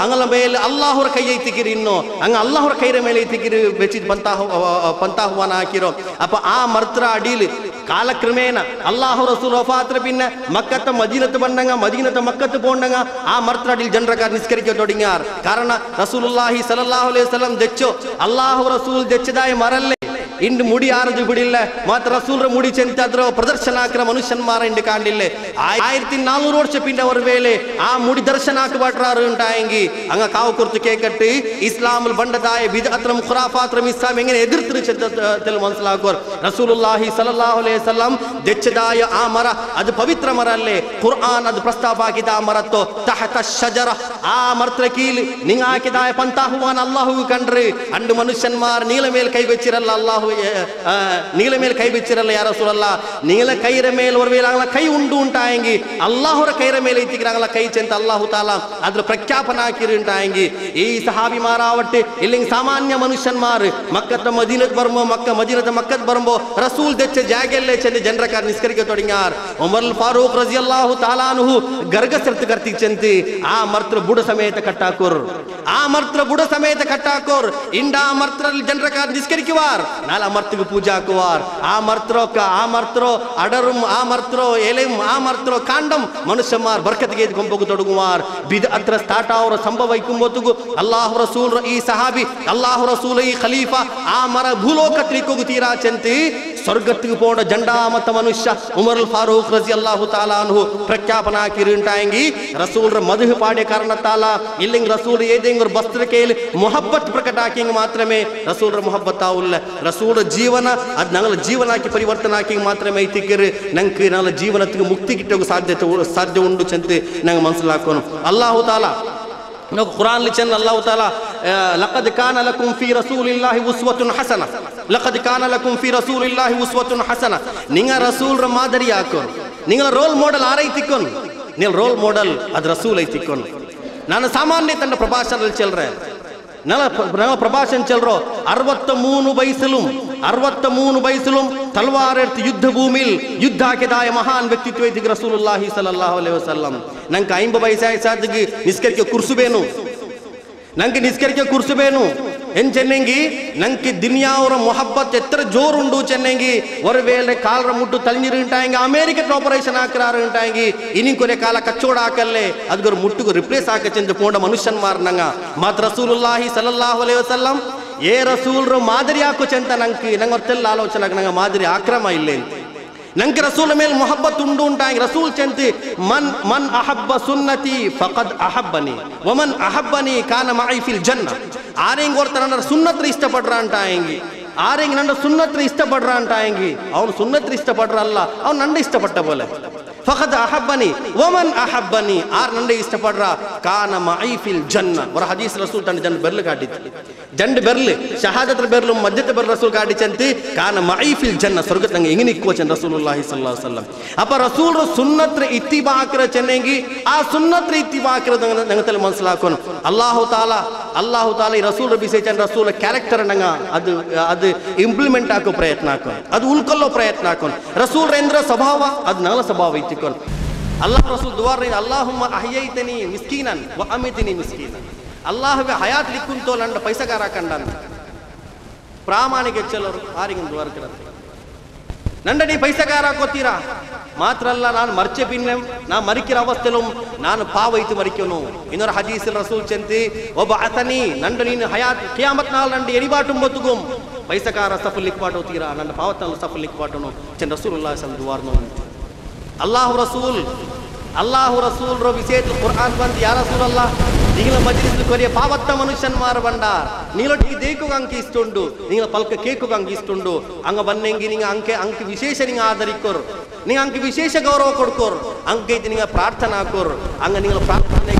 ಅಂಗಲ ಮೇಲೆ ಅಲ್ಲಾಹುರ ಕೈ ಐತಿಕಿರಿ ಇನ್ನು ಹಂಗ ಅಲ್ಲಾಹುರ ಕೈರ ಮೇಲೆ ಐತಿಕಿರಿ ಬೆಚ್ಚಿದ ಪಂತಾಹುವನ ಹಾಕಿರೋ ಅಪ್ಪ ಆ ಮರ್ತ್ರ ಅಡೀಲಿ ಕಾಲಕ್ರಮೇಣ ಅಲ್ಲಾಹು ರಸೂಲ್ ವಫಾತ್ರ ಪಿನ್ನ ಮಕ್ಕತ್ತ ಮದೀನത്ത് ಬಂದಂಗ ಮದೀನത്ത് ಮಕ್ಕತ್ತು ಪೋಂಡಂಗ ಆ ಮರ್ತ್ರ ಅಡೀಲ್ ಜನರಕಾರ ನಿಸ್ಕರಿಕೆ ತೊಡಂಗಾರ್ ಕಾರಣ ರಸೂಲುಲ್ಲಾಹಿ ಸಲ್ಲಲ್ಲಾಹು ಅಲೈಹಿ ವಸಲ್ಲಂ ದೆಚ್ಚೋ ಅಲ್ಲಾಹು ರಸೂಲ್ ದೆಚ್ಚದಾಯ ಮರಲ್ಲೇ ಇಂಡು ಮುಡಿ ಆರದು ಬಿಡಿಲ್ಲ ಮಾತ್ರ ರಸೂಲ್ರ ಮುಡಿ ಚೆಂತಾದ್ರ ಪ್ರದರ್ಶನ ಹಾಕಿರ ಮನುಷ್ಯನ್ಮಾರ ಇಂಡು ಕಾಣಲಿಲ್ಲ 1400 ವರ್ಷ ಪಿಂಡ ಅವರ ವೇಳೆ ಆ ಮುಡಿ ದರ್ಶನ ಹಾಕಬಾಟ್ರಾರು ಉಂಟಾಯಂಗಿ ಹಂಗ ಕಾವು ಕುರ್ತು ಕೇಕಟ್ಟಿ ಇಸ್ಲಾಂ ಬಂಡದಾಯ ಬಿದ್ಅತ್ರಂ ಖುರಾಫಾತ್ರಂ ಇಸ್ಲಾಂ ಎಂಗೆ ಎದುರ್ತಿರು ಚೆಂತ ಮನಸ್ಲಾಕೋರ್ ರಸೂಲುಲ್ಲಾಹಿ ಸಲ್ಲಲ್ಲಾಹು ಅಲೈಹಿ ವಸಲ್ಲಂ ದೆಚ್ಚದಾಯ ಆ ಮರ ಅದು ಪವಿತ್ರ ಮರ ಅಲ್ಲೇ ಕುರ್ಆನ್ ಅದು ಪ್ರಸ್ತಾಪ ಹಾಕಿದ ಆ ಮರತ್ತು ತಹತ ಶಜರ ಆ ಮರ್ತ್ರ ಕೀಲಿ ನಿಂಗ ಹಾಕಿದಾಯ ಪಂತಾಹುವಾನ ಅಲ್ಲಾಹು ಕಂಡ್ರಿ ಅಂಡು ಮನುಷ್ಯನ್ಮಾರ ನೀಲ ಮೇಲೆ ಕೈ ಬೆಚ್ಚಿರಲ್ಲ ಅಲ್ಲಾಹು ನೀಲ ಮೇಲೆ ಕೈ ಬೆಚ್ಚಿರಲ್ಲ ಯಾರ ರಸೂಲಲ್ಲ ನೀಲ ಕೈರ ಮೇಲೆ ಒರ್ವೇಲ ಅಂಗಲ ಕೈ ಉಂಡು ಉಂಟಾಯಂಗಿ ಅಲ್ಲಾಹುರ ಕೈರ ಮೇಲೆ ಐತಿಗಿರಂಗಲ ಕೈ ಚೆಂತ ಅಲ್ಲಾಹು ತಾಲ ಅದ್ರ ಪ್ರಖ್ಯಾಪನ ಹಾಕಿರಿ ಉಂಟಾಯಂಗಿ ಈ ಸಹಾಬಿ ಮಾರಾವಟ್ಟೆ ಇಲ್ಲಿ ಸಾಮಾನ್ಯ ಮನುಷ್ಯನ್ಮಾರ್ ಮಕ್ಕತ್ತ ಮದೀನತ್ ಬರ್ಮೋ ಮದೀನತ ಮಕ್ಕತ್ ಬರ್ಮೋ ರಸೂಲ್ ದೆಚ್ಚ ಜಾಗೆಲ್ಲೇ ಚೆಂದ ಜನರಕಾರ ನಿಸ್ಕರಿಕೆ ತೊಡಂಗಾರ್ ಉಮರ್ ಫಾರೂಕ್ ರಜಿಯಲ್ಲಾಹು ತಾಲಾ ಅನ್ಹು ಗರ್ಗ ಸರ್ತ ಕರ್ತಿ ಚೆಂತಿ ಆ ಮರ್ತ್ರ ಬುಡ ಸಮೇತ ಕಟ್ಟಾಕೋರ್ ಇಂಡ ಆ ಮರ್ತ್ರ ಜನರಕಾರ ನಿಸ್ಕರಿಕೆವಾರ್ ನಾಲ ಮರ್ತಗೆ ಪೂಜಾ ಹಾಕುವಾರ್ ಆ ಮರ್ತರೋ ಅಡರುಂ ಆ ಮರ್ತರೋ ಎಲೆಂ ಆ ಮರ್ತರೋ ಕಾಂಡಂ ಮನುಷ್ಯಮಾರ್ ಬರ್ಕತ್ಗೆ ಕೊಂಪೋಗು ತೊಡಗುವಾರ್ ಬಿದ್ ಅತ್ರ ಸ್ಟಾರ್ಟ್ ಅವರ ಸಂಭವ ಇಕ್ಕುಂಬೊತ್ತುಗು ಅಲ್ಲಾಹು ರಸೂಲ್ ಈ ಸಹಾಬಿ ಅಲ್ಲಾಹು ರಸೂಲ್ ಈ ಖಲೀಫಾ ಆ ಮರ ಭೂಲೋಕ ತ್ರಿಕೋಗು ತೀರಾ ಚಂತಿ സ്വർഗത്തിക്ക് പോണ്ട ജണ്ടാമത്തെ മനുഷ്യ ഉമറുൽ ഫാറൂഖ് റളിയല്ലാഹു തആല അൻഹു പ്രഖ്യാപനാക്കിരുണ്ടായെങ്കിൽ റസൂലുടെ മദ്ഹ് പാടിയ കാരണത്താല ഇല്ലെങ്കിൽ റസൂൽ ഏതെങ്കിലും ഒരു വസ്ത്രക്കയിൽ മുഹബ്ബത്ത് പ്രകടാക്കിയെങ്കിൽ മാത്രമേ റസൂലുടെ മുഹബ്ബത്ത് ആവുല്ല. റസൂലുടെ ജീവന അത് ഞങ്ങളുടെ ജീവനാക്കി പരിവർത്തനാക്കി മാത്രമേ എത്തിക്കര് ഞങ്ങൾക്ക് ഞങ്ങളുടെ ജീവനത്തിന് മുക്തി കിട്ടുക സാധ്യത ഉണ്ട് ചെന്ന് ഞങ്ങൾ മനസ്സിലാക്കണം. അല്ലാഹു തആല ഖുർആൻ ലിച്ചൻ അല്ലാഹു തആല ലഖദ് കാന ലക്കും ഫീ റസൂലില്ലാഹി ഉസ്വത്തുൻ ഹസന ലഖദ് കാന ലക്കും ഫീ റസൂലില്ലാഹി ഉസ്വത്തുൻ ഹസന നിങ്ങൾ റസൂലുടെ മാതൃകയാക്കോ നിങ്ങൾ ರೋಲ್ ಮಾಡೆಲ್ ಆರೈತಿಕೊಂಡು ನೀವು ರೋಲ್ ಮಾಡೆಲ್ ಅದು ರಸೂಲ್ ಐತಿಕೊಂಡು ನಾನು ಸಾಮಾನ್ಯ ತಂಡ ಪ್ರಭಾಷಣದಲ್ಲಿ ಚೆಲ್ರೆ ഞങ്ങൾ പ്രഭാഷണം ചെല്ലറോ 63 വയസ്സിലും തൽവാറെടുത്ത് യുദ്ധഭൂമിയിൽ യുദ്ധാക്കിയതായ മഹാൻ വ്യക്തിത്വം റസൂലുള്ളാഹി സ്വല്ലല്ലാഹു അലൈഹി വസല്ലം. ഞങ്ങൾക്ക് 50 വയസ്സായ സാധിക്ക് നിസ്കരിക്ക കുർസുബേನು ಏನ್ ಚೆನ್ನೆಂಗಿ ನಂಗೆ ದುನಿಯಾವರ ಮೊಹಬ್ಬತ್ ಎತ್ತರ ಜೋರುಂಡು ಚೆನ್ನೆಂಗಿ ஒரு வேளை கால்ற முட்டு தள்ளிருட்டாங்க அமெரிக்கன் ஆபரேஷன் ஆக்குறாருட்டாங்க இனி கொரே கால கச்சோட ஆக்கல்லே அதுக்கு ஒரு முட்டுக்கு ரிப்ளேஸ் ஆக்க செஞ்சு போன மனுஷன்மார்னாங்க ಮಾತ್ರ ರಸೂಲುಲ್ಲಾಹಿ ಸಲ್ಲಲ್ಲಾಹು ಅಲೈಹಿ ವಸಲ್ಲಂ ಏ ರಸೂಲ್ರು ಮಾದರಿ ಹಾಕೋ ಚೆಂತ ನಂಗೆ ಹೊತ್ತೆಲ್ಲ ಆಲೋಚನೆ ನಂಗೆ ಮಾದರಿ ಆಕ್ರಮ ಇಲ್ಲೇ ನಂಗೆ ರಸೂಲ್ ಮೇಲೆ ಮೊಹಬ್ಬತ್ ಉಂಡು ಉಂಟಾಗಿ ರಸೂಲ್ ಚೆಂತಿ ಮನ್ ಅಹಬ್ಬ ಸುನ್ನತಿ ಫಕದ್ ಅಹಬ್ಬನಿ ವಮನ್ ಅಹಬ್ಬನಿ ಕಾನ ಮೈ ಫಿಲ್ ಜನ್ನ ಆರೆಂಗ್ ಓರ್ತ ನನ್ನ ಸುನ್ನತ್ರ ಇಷ್ಟಪಡ್ರ ಅಂಟಾಯಂಗಿ ಆರೆಂಗ್ ನನ್ನ ಸುನ್ನತ್ರ ಇಷ್ಟಪಡ್ರ ಅಂಟಾಯಂಗಿ ಅವನು ಸುನ್ನತ್ರ ಇಷ್ಟಪಡ್ರಲ್ಲ ಅವ್ನು ನಂಡ ಇಷ್ಟಪಟ್ಟ ಬೋಲೆ ಫಕದ್ ಅಹಬ್ಬನಿ ವಮನ್ ಅಹಬ್ಬನಿ ಆರ್ ನಂಡೆ ಇಷ್ಟಪಡ್ರ ಕಾನ ಮೈ ಫಿಲ್ ಜನ್ನ ಅವರ ಹದೀಸ್ ರಸೂಲ್ ತಂಡ ಜನ್ ಬೆರ್ಲು ಕಾಟಿತ್ತು ಜಂಡ್ ಬೆರ್ಲು ಶಹಾದತ್ರ ಬೆರ್ಲು ಮಧ್ಯದ ಬೆರ್ಲು ರಸೂಲ್ ಕಾಟಿಚಂತಿ ಕಾನ ಮೈ ಫಿಲ್ ಜನ್ನ ಸ್ವರ್ಗತ್ ನಂಗೆ ಹೆಂಗೆ ನಿಕ್ಕೋಚನ್ ರಸೂಲುಲ್ಲಾಹಿ ಸಲ್ಲಲ್ಲಾಹು ಅಲೈಹಿ ವಸಲ್ಲಂ ಅಪ್ಪ ರಸೂಲ್ ಸುನ್ನತ್ರ ಇತ್ತಿಬಾಕ್ರ ಚೆನ್ನೆಂಗಿ ಆ ಸುನ್ನತ್ರ ಇತ್ತಿಬಾಕ್ರ ನಂಗತಲ್ಲಿ ಮನಸ್ಸಲಾಕೋನು ಅಲ್ಲಾಹು ತಾಲ ಈ ರಸೂಲ್ ಬಿಸೇಚನ್ ರಸೂಲ್ ಕ್ಯಾರೆಕ್ಟರ್ ನಂಗ ಅದು ಇಂಪ್ಲಿಮೆಂಟ್ ಹಾಕೋ ಪ್ರಯತ್ನ ಹಾಕೋನು ಅದು ಉಳ್ಕೊಳ್ಳೋ ಪ್ರಯತ್ನ ಹಾಕೋನು ರಸೂಲ್ ರೇಂದ್ರ ಸ್ವಭಾವ ಅದು ನಗಲ ಸ್ವಭಾವ ಇತ್ತಿಕೊಂಡು ಅಲ್ಲಾಹ್ ರಸೂಲ್ ದುವಾರ್ ಅಲ್ಲಾಹುಮ್ಮ ಅಹ್ಯೈತನಿ ಮಿಸ್ಕೀನನ್ ವ ಅಮಿತನಿ ಮಿಸ್ಕೀನನ್ ಅಲ್ಲಾಹ್ವೆ ಹಯಾತ್ ಲಿಕ್ಕುಂತೋ ನಂಡ ಪೈಸಗಾರ ಕಂಡನ್ ಪ್ರಾಮಾಣಿಕ ಚೆಲ್ಲರು ಆರಿಗಿನ ದುವಾರ್ ಕೇಳತ್ತೆ ನಂಡ ನೀ ಪೈಸಗಾರ ಹಾಕೋತೀರಾ ಮಾತ್ರ ಅಲ್ಲ ನಾನು ಮರ್ಚೆ ಪಿನ್ನೆ ನಾ ಮರಿಕಿರ ಅವಸ್ಥೆಲು ನಾನು ಪಾವೈತು ಮರಿಕೋನು ಇನ್ನೊರ ಹದೀಸ್ ರಸೂಲ್ ಚೆಂತಿ ಒಬ್ಬ ಅತನಿ ನಂಡ ನೀನು ಹಯಾತ್ ಕಿಯಾಮತ್ ನಾಲ್ ನಂಡ ಎಡಿಬಾಟುಂಬತ್ತುಗುಂ ಪೈಸಗಾರ ಸಫಲ್ ಲಿಕ್ಪಾಟೋತೀರಾ ನನ್ನ ಪಾವತನ ಸಫಲ್ ಲಿಕ್ಪಾಟೋನು ಚೆನ್ ರಸೂಲುಲ್ಲಾಹಿ ಸಲ್ಲಲ್ಲಾಹು ದುವಾರ್ನೋ ಅಲ್ಲಾಹು ರಸೂಲ್ ರೋ ವಿಶೇಷ ಕುರ್ಆನ್ ಬಂದು ಯಾ ರಸೂಲಲ್ಲಾಹ್ ನೀಲ ಮಜ್ಲಿಸ್ ಕೊರಿಯ ಪಾವತ್ತ ಮನುಷ್ಯನ್ಮಾರ ಬಂಡಾರ್ ನೀಲೊಟ್ಟಿಗೆ ದೇಕು ಅಂಕಿ ಇಷ್ಟುಂಡು ನೀಲ ಪಲ್ಕ ಕೇಕು ಅಂಕಿ ಇಷ್ಟುಂಡು ಅಂಗ ಬನ್ನೆಂಗಿ ನಿಂಗ ಅಂಕಿ ವಿಶೇಷ ನಿಂಗ ಆದರಿಕೋರು ನಿಂಗ ಅಂಕಿ ವಿಶೇಷ ಗೌರವ ಕೊಡ್ಕೋರು ಅಂಕೈತಿ ನಿಂಗ ಪ್ರಾರ್ಥನಾ ಹಾಕೋರು ಅಂಗ ನಿಂಗ ಪ್ರಾರ್ಥನೆ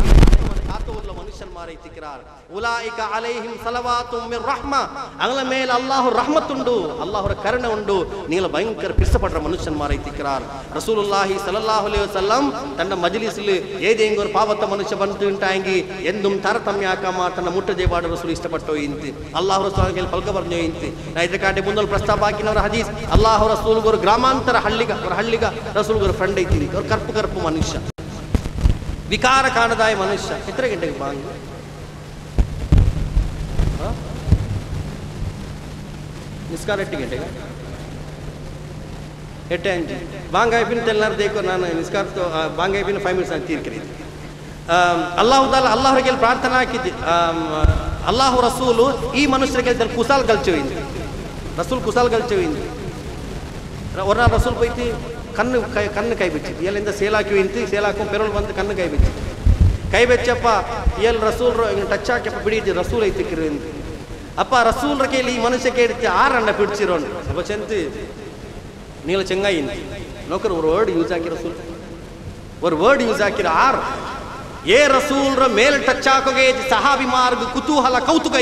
ಕಾತುವುಲ್ಲ ಮನುಷ್ಯನ್ಮಾರ ಇತ್ತಿಕ್ರಾರ್ ಉಲಾಯಿಕ ಅಲೈಹಿಂ ಸಲವಾತು ಮಿರ್ ರಹ್ಮಾ ಅಂಗಲ ಮೇಲೆ ಅಲ್ಲಾಹು ರಹಮತ್ತುಂಡು ಅಲ್ಲಾಹರ ಕರುಣೆ ಉಂಡು ನೀಲ ಭಯಂಕರ ಪಿರಿಸಪಡ್ರ ಮನುಷ್ಯನ್ಮಾರ ಇತ್ತಿಕ್ರಾರ್ ರಸೂಲುಲ್ಲಾಹಿ ಸಲ್ಲಲ್ಲಾಹು ಅಲೈಹಿ ವಸಲ್ಲಂ ತನ್ನ ಮಜ್ಲಿಸ್ಲಿ ಏದೇಂಗ ஒரு ಪಾವತ್ತ ಮನುಷ್ಯ ಬಂತು ಉಂಟಾಂಗಿ ಎಂದುಂ ತಾರತಮ್ಯ ಆಕಮ ತನ್ನ ಮುಟ್ಟದೆ ಬಾಡ ರಸೂಲ್ ಇಷ್ಟಪಟ್ಟೋ ಇಂತಿ ಅಲ್ಲಾಹು ರಸೂಲ್ ಪಲ್ಕ ಬರ್ನೋ ಇಂತಿ ನೈತ್ರ ಕಾಟೆ ಮುಂದೊಂದು ಪ್ರಸ್ತಾಪ ಹಾಕಿನವರ ಹದೀಸ್ ಅಲ್ಲಾಹು ರಸೂಲ್ ஒரு ಗ್ರಾಮಾಂತರ ಹಳ್ಳಿಗ ರಸೂಲ್ ஒரு ಫ್ರೆಂಡ್ ಐತಿ ಅವ್ರು ಕರ್ಪು ಮನುಷ್ಯ ವಿಕಾರ ಕಾಣದಾಯ ಮನುಷ್ಯ ಎತ್ತರ ಗಂಟೆಗೆ ಬಾಂಗ್ ನಿಸ್ಕಾರ 8 ಗಂಟೆಗೆ 8 ಬಾಂಗಾಯಿ ಬಿನ್ ತೆಲ್ಲಾರ ದೇಕೋ ನಾನು ನಿಸ್ಕಾರ ಬಾಂಗಾಯಿ ಬಿನ್ 5 ಮಿನಿಟ್ಸ್ ಅಂತ ತೀರ್ಕರಿ ಅಲ್ಲಾಹರಿಗೆ ಪ್ರಾರ್ಥನಾ ಹಾಕಿದ್ದೆ ಅಲ್ಲಾಹು ರಸೂಲು ಈ ಮನುಷ್ಯರಿಗೆ ಕುಸಾಲ್ ಗಲ್ಚೋಯಿಂದು ರಸೂಲ್ ಕುಸಾಲ್ ಗಲ್ಚೋಯಿಂದು ஒரு நாள் ரசூல் போயிட்டு கண்ணு கை வச்சுது ஏழிಂದ ಸೇಲಾಕಿ ಸೇಲಾಕು ಪೆರೋಲ್ ಬಂದು ಕಣ್ಣು ಕೈ வச்சு ಕೈ வெச்சப்ப ஏழு ரசூல் ಟಚ್ ಹಾಕಪ್ಪ ಬಿಡಿದ್ದು ರಸೂಲ್ ಐತಿಕ್ಕಿರು ಅಪ್ಪ ರಸೂಲ್ ಕೈಲಿ ಈ ಮನುಷ್ಯ ಕೇಳಿತ್ತು ಆರಣ್ಣ ಬಿಡ್ಸಿರೋನು ಅಪ್ಪ ಚೆಂತಿ ನೀಲ ಚೆಂಗಾಯಿ ನೋಕರ್ ஒரு ವರ್ಡ್ ಯೂಸ್ ಹಾಕಿ ರಸೂಲ್ ஒரு ವರ್ಡ್ ಯೂಸ್ ಹಾಕಿರ ಆರ್ ಏ ರಸೂಲ್ರ ಮೇಲ್ ಟಚ್ ಹಾಕೋಗೆ ಸಹಾಬಿ ಮಾರ್ಗ ಕುತೂಹಲ ಕೌತುಕ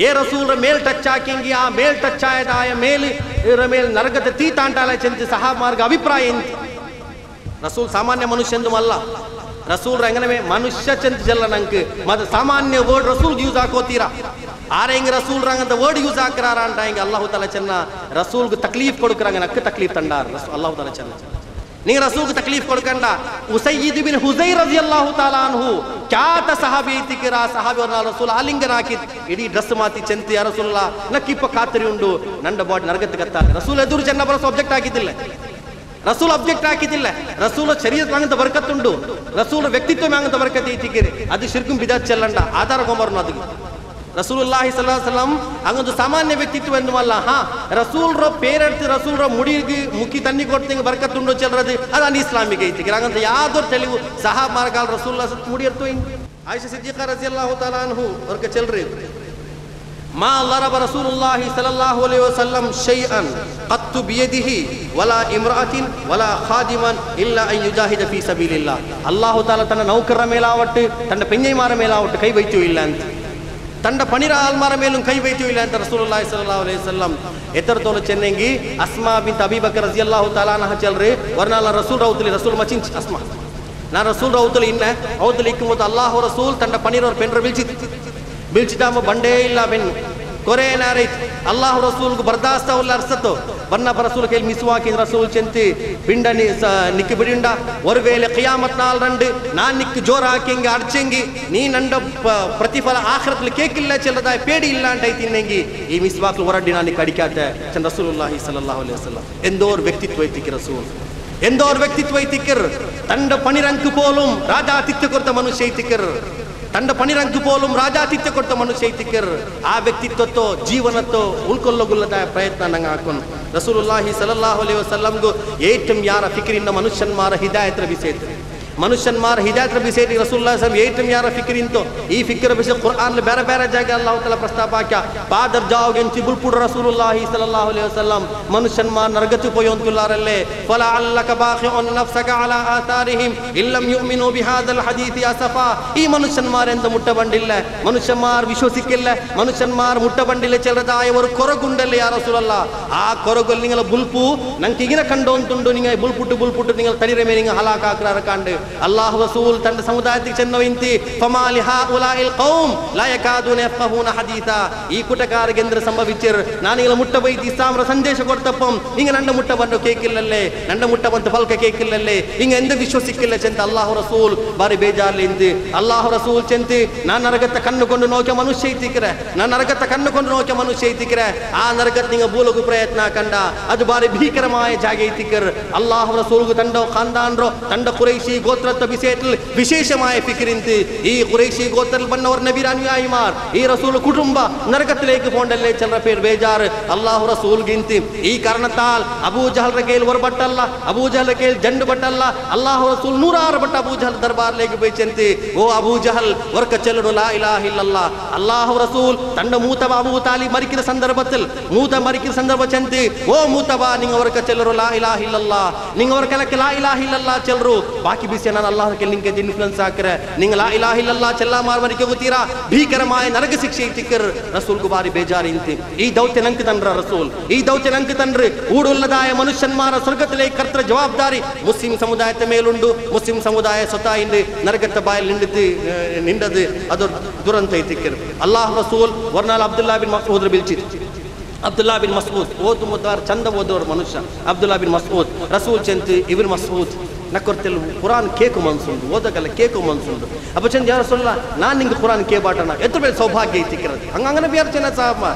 ಏ ರಸೂಲ್ರ ಮೇಲ್ ಟಚ್ ಹಾಕಿಂಗಿ ಆ ಮೇಲ್ ಟಚ್ ಆಯದಾಯ ಮೇಲ್ ನರಗದ ತೀತಾಂಟಾಲ ಚೆಂತಿ ಸಹಾಬ್ ಮಾರ್ಗ ಅಭಿಪ್ರಾಯ ರಸೂಲ್ ಸಾಮಾನ್ಯ ಮನುಷ್ಯಂದು ಅಲ್ಲ ರಸೂಲ್ರ ಎಂಗನೇ ಮನುಷ್ಯ ಚೆಂತ ಜಲ್ಲ ನಂಗೆ ಮತ್ತೆ ಸಾಮಾನ್ಯ ವರ್ಡ್ ರಸೂಲ್ ಯೂಸ್ ಹಾಕೋತೀರಾ ಆರೆಂಗ ರಸೂಲ್ ರಂಗಂತ ವರ್ಡ್ ಯೂಸ್ ಹಾಕ್ರಾರ ಅಂತ ಹಿಂಗೆ ಅಲ್ಲಾಹು ತಾಲ ಚೆನ್ನ ರಸೂಲ್ಗೆ ತಕ್ಲೀಫ್ ಕೊಡ್ಕರಂಗ ನಕ್ಕ ತಕ್ಲೀಫ್ ತಂಡಾರ ಅಲ್ಲಾಹು ತಾಲ ಚೆನ್ನ ನೀ ರಸೂಲ್ಗೆ ತಕ್ಲೀಫ್ ಕೊಡ್ಕಂಡ ಉಸೈದ್ ಬಿನ್ ಹುಜೈರ್ ರಲಿಯಲ್ಲಾಹು ತಾಲಾ ಅನ್ಹು ಖ್ಯಾತ ಸಹಾಬಿ ಐತಿಕಿರ ಸಹಾಬಿ ಅವ್ರನ್ನ ರಸೂಲ್ ಆಲಿಂಗನ ಹಾಕಿದ್ ಇಡೀ ಡ್ರೆಸ್ ಮಾತಿ ಚೆಂತಿ ಯಾ ರಸೂಲುಲ್ಲಾಹ್ ನಕ್ಕಿಪ್ಪ ಖಾತರಿ ಉಂಡು ನಂಡ ಬಾಡಿ ನರಗತ್ತ ಗತ್ತ ರಸೂಲ್ ಎದುರು ಚೆನ್ನ ಬರಸ ಆಬ್ಜೆಕ್ಟ್ ಹಾಕಿದ್ದಿಲ್ಲ ರಸೂಲ್ ಆಬ್ಜೆಕ್ಟ್ ಹಾಕಿದ್ದಿಲ್ಲ ರಸೂಲ್ ಶರೀರ ಮ್ಯಾಂಗಂತ ಬರ್ಕತ್ತುಂಡು ರಸೂಲ್ ವ್ಯಕ್ತಿತ್ವ ಮ್ಯಾಂಗಂತ ಬರ್ಕತ್ ಐತಿಕಿರಿ ಅದು ಶಿರ್ಕುಂ ಬಿದಾತ್ ಚೆಲ್ಲಂಡ ಆಧಾರ ಗೊಂಬರ್ನು ಅದಕ್ಕೆ ರಸೂಲುಲ್ಲಾಹಿ ಸಲ್ಲಲ್ಲಾಹು ಅಲೈಹಿ ವಸಲ್ಲಂ ಅಂಗೊಂದು ಸಾಮಾನ್ಯ ವ್ಯಕ್ತಿತ್ವ ಎಂದು ಅಲ್ಲ. ರಸೂಲ್ ರ ಪೇರೆಡ್ತಿ ರಸೂಲ್ ರ ಮುಡಿಗೆ ಮುಖಿ ತನ್ನಿ ಕೊಡ್ತಿಂಗ ಬರ್ಕತ್ತುಂಡು ಚೆಲ್ರದು ಅದು ಇಸ್ಲಾಮಿಗೆ ಐತಿ. ಹಂಗಂತ ಯಾವ್ದೋ ತೆಲಿವು ಸಹಾ ಮಾರ್ಗಾಲ್ ರಸೂಲ್ಲಾ ಮುಡಿ ಇರ್ತೋ ಆಯಿಷಾ ಸಿದ್ದಿಖಾ ರಜಿಯಲ್ಲಾಹು ತಆಲಾ ಅನ್ಹು ವರ್ಕ ಚೆಲ್ರಿ ಮಾ ಲರಬ ರಸೂಲುಲ್ಲಾಹಿ ಸಲ್ಲಲ್ಲಾಹು ಅಲೈಹಿ ವಸಲ್ಲಂ ಶೈಅನ್ ಕತ್ತು ಬಿಯದಿಹಿ ವಲಾ ಇಮ್ರಾತಿನ್ ವಲಾ ಖಾದಿಮನ್ ಇಲ್ಲಾ ಅನ್ ಯುಜಾಹಿದ ಫೀ ಸಬೀಲಿಲ್ಲಾಹ್. ಅಲ್ಲಾಹು ತಾಲಾ ತನ್ನ ನೌಕರರ ಮೇಲಾವಟ್ಟು ತನ್ನ ಪೆಂಜೈಮಾರ ಮೇಲಾವಟ್ಟು ಕೈ ವೈತ್ಯೂ ಇಲ್ಲ ಅಂತ, ತಂಡ ಪಣಿರ ಆಲ್ಮಾರ ಮೇಲೂ ಕೈ ವೈತ್ಯೂ ಇಲ್ಲ ಅಂತ ರಸೂಲುಲ್ಲಾಹಿ ಸಲ್ಲಲ್ಲಾಹು ಅಲೈಹಿ ವಸಲ್ಲಂ ಎತ್ತರ ತೋಲು ಚೆನ್ನಂಗಿ ಅಸ್ಮಾ ಬಿಂತ್ ಅಬೀ ಬಕರ್ ರಜಿಯಲ್ಲಾಹು ತಆಲಾ ಅನ್ಹಾ ಚೆಲ್ರಿ ವರ್ನಾಲ ರಸೂಲ್ ರೌತಲಿ ರಸೂಲ್ ಮಚಿಂಚ್ ಅಸ್ಮಾ ನಾ ರಸೂಲ್ ರೌತಲಿ ಇನ್ನ ಔತಲಿ ಇಕ್ಕುಮುತ ಅಲ್ಲಾಹು ರಸೂಲ್ ತಂಡ ಪಣಿರವ್ರ ಪೆಂಡ್ರ ಬಿಲ್ಚಿತಾಮ ಬಂಡೇ ಇಲ್ಲ ಬೆನ್ನು ಕೊರೇನಾರೈತ್ ಅಲ್ಲಾಹು ರಸೂಲ್ಗೂ ಬರ್ದಾಸ್ತ ಉಲ್ಲ ಅರ್ಸತ್ತು ಬನ್ನ ರಸೂಲ್ ಕೈಲಿ ಮಿಸುವಾಕಿ ರಸೂಲ್ ಚೆಂತಿ ಪಿಂಡ ನಿಕ್ಕು ಬಿಡಿಂಡ ஒரு வேளை கியாமத் நாள் ரெண்டு நான் நிக்கு ஜோர் ஆக்கிங்க அடிச்செங்கி நீ நண்ட ಪ್ರತಿಫಲ ಆಖಿರತ್ಲಿ ಕೇಕಿಲ್ಲ ಚೆಲ್ಲದ ಪೇಡಿ ಇಲ್ಲ ಅಂತ ಐತಿನ್ನೆಂಗಿ ಈ ಮಿಸ್ವಾಕ್ಲು ಹೊರಡಿ ನಾನು ಕಡಿಕಾತ ಚಂದ ರಸೂಲುಲ್ಲಾಹಿ ಸಲ್ಲಲ್ಲಾಹು ಅಲೈಹಿ ವಸಲ್ಲಂ ಎಂದೋರ್ ವ್ಯಕ್ತಿತ್ವ ಐತಿಕ್ಕೆ ರಸೂಲ್ ಎಂದೋರ್ ವ್ಯಕ್ತಿತ್ವ ಐತಿಕ್ಕರ್ ತಂಡ ಪಣಿರಂಕು ಪೋಲುಂ ರಾಜಾತಿಥ್ಯ ಕೊಡ್ತ ಮನುಷ್ಯ ಐತಿಕ್ಕರ್ ತಂಡ ಪಣಿರಂಕು ಪೋಲುಂ ರಾಜಾತಿಥ್ಯ ಕೊಡ್ತ ಮನುಷ್ಯ ಐತಿಕ್ಕರ್ ಆ ವ್ಯಕ್ತಿತ್ವತ್ತೋ ಜೀವನತ್ತೋ ಉಳ್ಕೊಳ್ಳೋಗುಲ್ಲದ ಪ್ರಯತ್ನ ನಂಗೆ ಹಾಕೊಂಡು ರಸೂಲುಲ್ಲಾಹಿ ಸಲ್ಲಲ್ಲಾಹು ಅಲೈಹಿ ವಸಲ್ಲಂಗೂ ಏಟಂ ಯಾರ ಫಿಕ್ರಿಂದ ಮನುಷ್ಯನ್ಮಾರ ಹಿದಾಯತ್ರ ಬಿಸೇತ್ ಮನುಷ್ಯನ್ಮಾರ ಹಿದಾಯತ್ರ ಬಿಸೇಟಿ ರಸೂಲುಲ್ಲಾಹಿ ಸಲ್ಲಲ್ಲಾಹು ಅಲೈಹಿ ವಸಲ್ಲಂ ಏಟಂ ಯಾರ ಫಿಕ್ರಿಂತೋ ಈ ಫಿಕ್ರ ಬಿಸ ಕುರ್ಆನ್ ಬೇರೆ ಬೇರೆ ಜಾಗ ಅಲ್ಲಾಹು ತಆಲಾ ಪ್ರಸ್ತಾಪ ಹಾಕ್ಯ ಪಾದರ್ ಜಾವಗೆನ್ ಚಿಬುಲ್ಪುಡ ರಸೂಲುಲ್ಲಾಹಿ ಸಲ್ಲಲ್ಲಾಹು ಅಲೈಹಿ ವಸಲ್ಲಂ ಮನುಷ್ಯನ್ಮಾರ ನರಗತಿ ಪೋಯೊಂತುಲ್ಲಾರಲ್ಲೇ ಫಲಾ ಅಲ್ಲಕ ಬಾಖಿಉನ್ ನಫ್ಸಕ ಅಲಾ ಆತಾರಿಹಿಂ ಇಲ್ಲಂ ಯುಮಿನು ಬಿಹಾದಲ್ ಹದೀಥಿ ಅಸಫಾ. ಈ ಮನುಷ್ಯನ್ಮಾರ ಎಂತ ಮುಟ್ಟ ಬಂಡಿಲ್ಲ, ಮನುಷ್ಯನ್ಮಾರ್ ವಿಶ್ವಸಿಕ್ಕಿಲ್ಲ, ಮನುಷ್ಯನ್ಮಾರ್ ಮುಟ್ಟ ಬಂಡಿಲ್ಲ ಚೆಲ್ಲದಾಯವರು ಕೊರಗುಂಡಲ್ಲಿ ಯಾ ರಸೂಲಲ್ಲಾ ಆ ಕೊರಗಲ್ಲಿ ನಿಂಗಳ ಬುಲ್ಪು ನಂಗೆ ಈಗಿನ ಕಂಡೋಂತುಂಡು ನಿಂಗೆ ಬುಲ್ಪುಟ್ಟು ನಿಂಗಳ ತಡಿರೆ ಮೇಲೆ ನಿಂಗೆ ಹಲಾಕ ಹಾಕ್ರಾರ ಕಾಂಡು ಅಲ್ಲಾಹು ರಸೂಲ್ ತಂಡ ಸಮುದಾಯಕ್ಕೆ ಚೆನ್ನವಿಂತಿ ಫಮಾಲಿ ಹಾಉಲಾಯಿಲ್ ಕೌಮ್ ಲಾ ಯಕಾದುನ ಯಫ್ಕಹೂನ ಹದೀಥಾ. ಈ ಕುಟಕಾರಗೆಂದ್ರ ಸಂಭವಿಸಿರ್ ನಾನಿಂಗಳ ಮುಟ್ಟ ಬೈತಿ ಇಸ್ಲಾಮರ ಸಂದೇಶ ಕೊಡ್ತಪ್ಪಂ ಹಿಂಗ ನಂಡ ಮುಟ್ಟ ಬಂದು ಕೇಕಿಲ್ಲಲ್ಲೇ ನಂಡ ಮುಟ್ಟ ಬಂತು ಫಲ್ಕ ಕೇಕಿಲ್ಲಲ್ಲೇ ಹಿಂಗ ಎಂದ ವಿಶ್ವಸಿಕ್ಕಿಲ್ಲ ಚೆಂತ ಅಲ್ಲಾಹು ರಸೂಲ್ ಬಾರಿ ಬೇಜಾರ್ಲಿಂದು ಅಲ್ಲಾಹು ರಸೂಲ್ ಚೆಂತಿ ನಾನು ನರಗತ್ತ ಕಣ್ಣುಕೊಂಡು ನೋಕೆ ಮನುಷ್ಯ ಐತಿಕ್ರೆ ನಾನು ನರಗತ್ತ ಕಣ್ಣುಕೊಂಡು ನೋಕೆ ಮನುಷ್ಯ ಐತಿಕ್ರೆ ಆ ನರಗತ್ ನಿಂಗ ಬೂಲಗು ಪ್ರಯತ್ನ ಕಂಡ ಅದು ಬಾರಿ ಭೀಕರಮಾಯ ಜಾಗ ಐತಿಕರ್ ಅಲ್ಲಾಹು ರಸೂಲ್ಗು ತಂಡ ಖಾನ್ದಾನ್ರೋ ತಂಡ ಕುರೈಶಿ ಗೋತ್ರತ್ವ ಬಿಸೇಟ್ಲ್ ವಿಶೇಷമായ ಫಿಕ್ರಿಂತಿ ಈ ಕುರೈಶಿ ಗೋತ್ರಲ್ ಬನ್ನವರ ನಬೀರ ಅನುಯಾಯಿಮಾರ್ ಈ ರಸೂಲ್ ಕುಟುಂಬ ನರಕത്തിലേക്ക് പോണ്ടല്ലേ ചിലರ പേർ ಬೇಜಾರ್ ಅಲ್ಲಾಹು ರಸೂಲ್ ಗಿಂತಿ ಈ ಕಾರಣತಾಲ್ ಅಬೂ ಜಹಲ್ ರಕೇಲ್ ವರಬಟ್ಟಲ್ಲ ಅಬೂ ಜಹಲ್ ರಕೇಲ್ ಜಂಡ್ ಬಟ್ಟಲ್ಲ ಅಲ್ಲಾಹು ರಸೂಲ್ 106 ಬಟ್ಟ ಅಬೂ ಜಹಲ್ ದರ್ಬಾರ್ലേക്ക് ಬೇಚಂತಿ ಓ ಅಬೂ ಜಹಲ್ ವರ್ಕ ಚೆಲ್ಲಡು ಲಾ ಇಲಾಹ ಇಲ್ಲಲ್ಲಾಹ್. ಅಲ್ಲಾಹು ರಸೂಲ್ ತಂಡ ಮೂತಬ ಅಬೂ ತಾಲಿಬ್ ಮರಿಕಿದ ಸಂದರ್ಭത്തിൽ ಮೂತ ಮರಿಕಿದ ಸಂದರ್ಭ ಚೆಂತಿ ಓ ಮೂತಬ ನಿಂಗ ವರ್ಕ ಚೆಲ್ಲರು ಲಾ ಇಲಾಹ ಇಲ್ಲಲ್ಲಾಹ್ ನಿಂಗ ವರ್ಕಲಕ್ಕೆ ಲಾ ಇಲಾಹ ಇಲ್ಲಲ್ಲಾಹ್ ಚೆಲ್ಲರು ಬಾಕಿ ಬಿಸಿ ನಾನು ಅಲ್ಲಾಹ್ ಕೆ ನಿಂಗೆ ಇನ್ಫ್ಲುಯೆನ್ಸ್ ಹಾಕ್ರೆ ನಿಂಗ ಲಾ ಇಲಾಹ ಇಲ್ಲಲ್ಲಾಹ್ ಚೆಲ್ಲ ಮಾರ್ಮರಿಕೆ ಗೊತ್ತೀರಾ ಭೀಕರമായ ನರಕ ಶಿಕ್ಷೆ ತಿಕ್ಕರ್ ರಸೂಲ್ ಕು ಬಾರಿ ಬೇಜಾರ್ ಇಂತಿ ಈ ದೌತ್ಯ ನಂಕ ತಂದ್ರ ರಸೂಲ್ ಈ ದೌತ್ಯ ನಂಕ ತಂದ್ರೆ ಊಡುಲ್ಲದಾಯ ಮನುಷ್ಯನ್ಮಾರ ಸ್ವರ್ಗത്തിലേക്ക് ಕರ್ತರ ಜವಾಬ್ದಾರಿ ಮುಸ್ಲಿಂ ಸಮುದಾಯದ ಮೇಲುಂಡು ಮುಸ್ಲಿಂ ಸಮುದಾಯ ಸ್ವತಃ ಇಂದು ನರಕತ್ತ ಬಾಯಲ್ಲಿ ನಿಂಡದು ಅದು ದುರಂತ ಐತಿಕ್ಕರ್ ಅಲ್ಲಾಹ್ ರಸೂಲ್ Vernal Abdullah bin ಮಸ್ಊದ್ ಬಿಲ್ಚಿತ್ Abdullah bin ಮಸ್ಊದ್ ಓದು ಮುದ್ದಾರ್ ಚಂದ ಓದೋರು ಮನುಷ್ಯ ಅಬ್ದುಲ್ಲಾ ಬಿನ್ ಮಸ್ಊದ್ ರಸೂಲ್ ಚೆಂತಿ ಇಬ್ನ್ ಮಸ್ಊದ್ ನಕ್ಕೊರ್ತೆಲ್ ಕುರಾನ್ ಕೇಕು ಮನ್ಸುಂಡು ಓದಕಲ್ಲ ಕೇಕು ಮನ್ಸುಂಡು ಅಪ್ಪ ಚಂದ ಯಾರು ಸೊಲ್ಲ ನಾನು ನಿಂಗೆ ಕುರಾನ್ ಕೇಬಾಟಣ ಎತ್ರ ಬೇರೆ ಸೌಭಾಗ್ಯ ಐತಿಕ್ಕಿರದು ಹಂಗಂಗನ ಬಿಯಾರ್ಚನ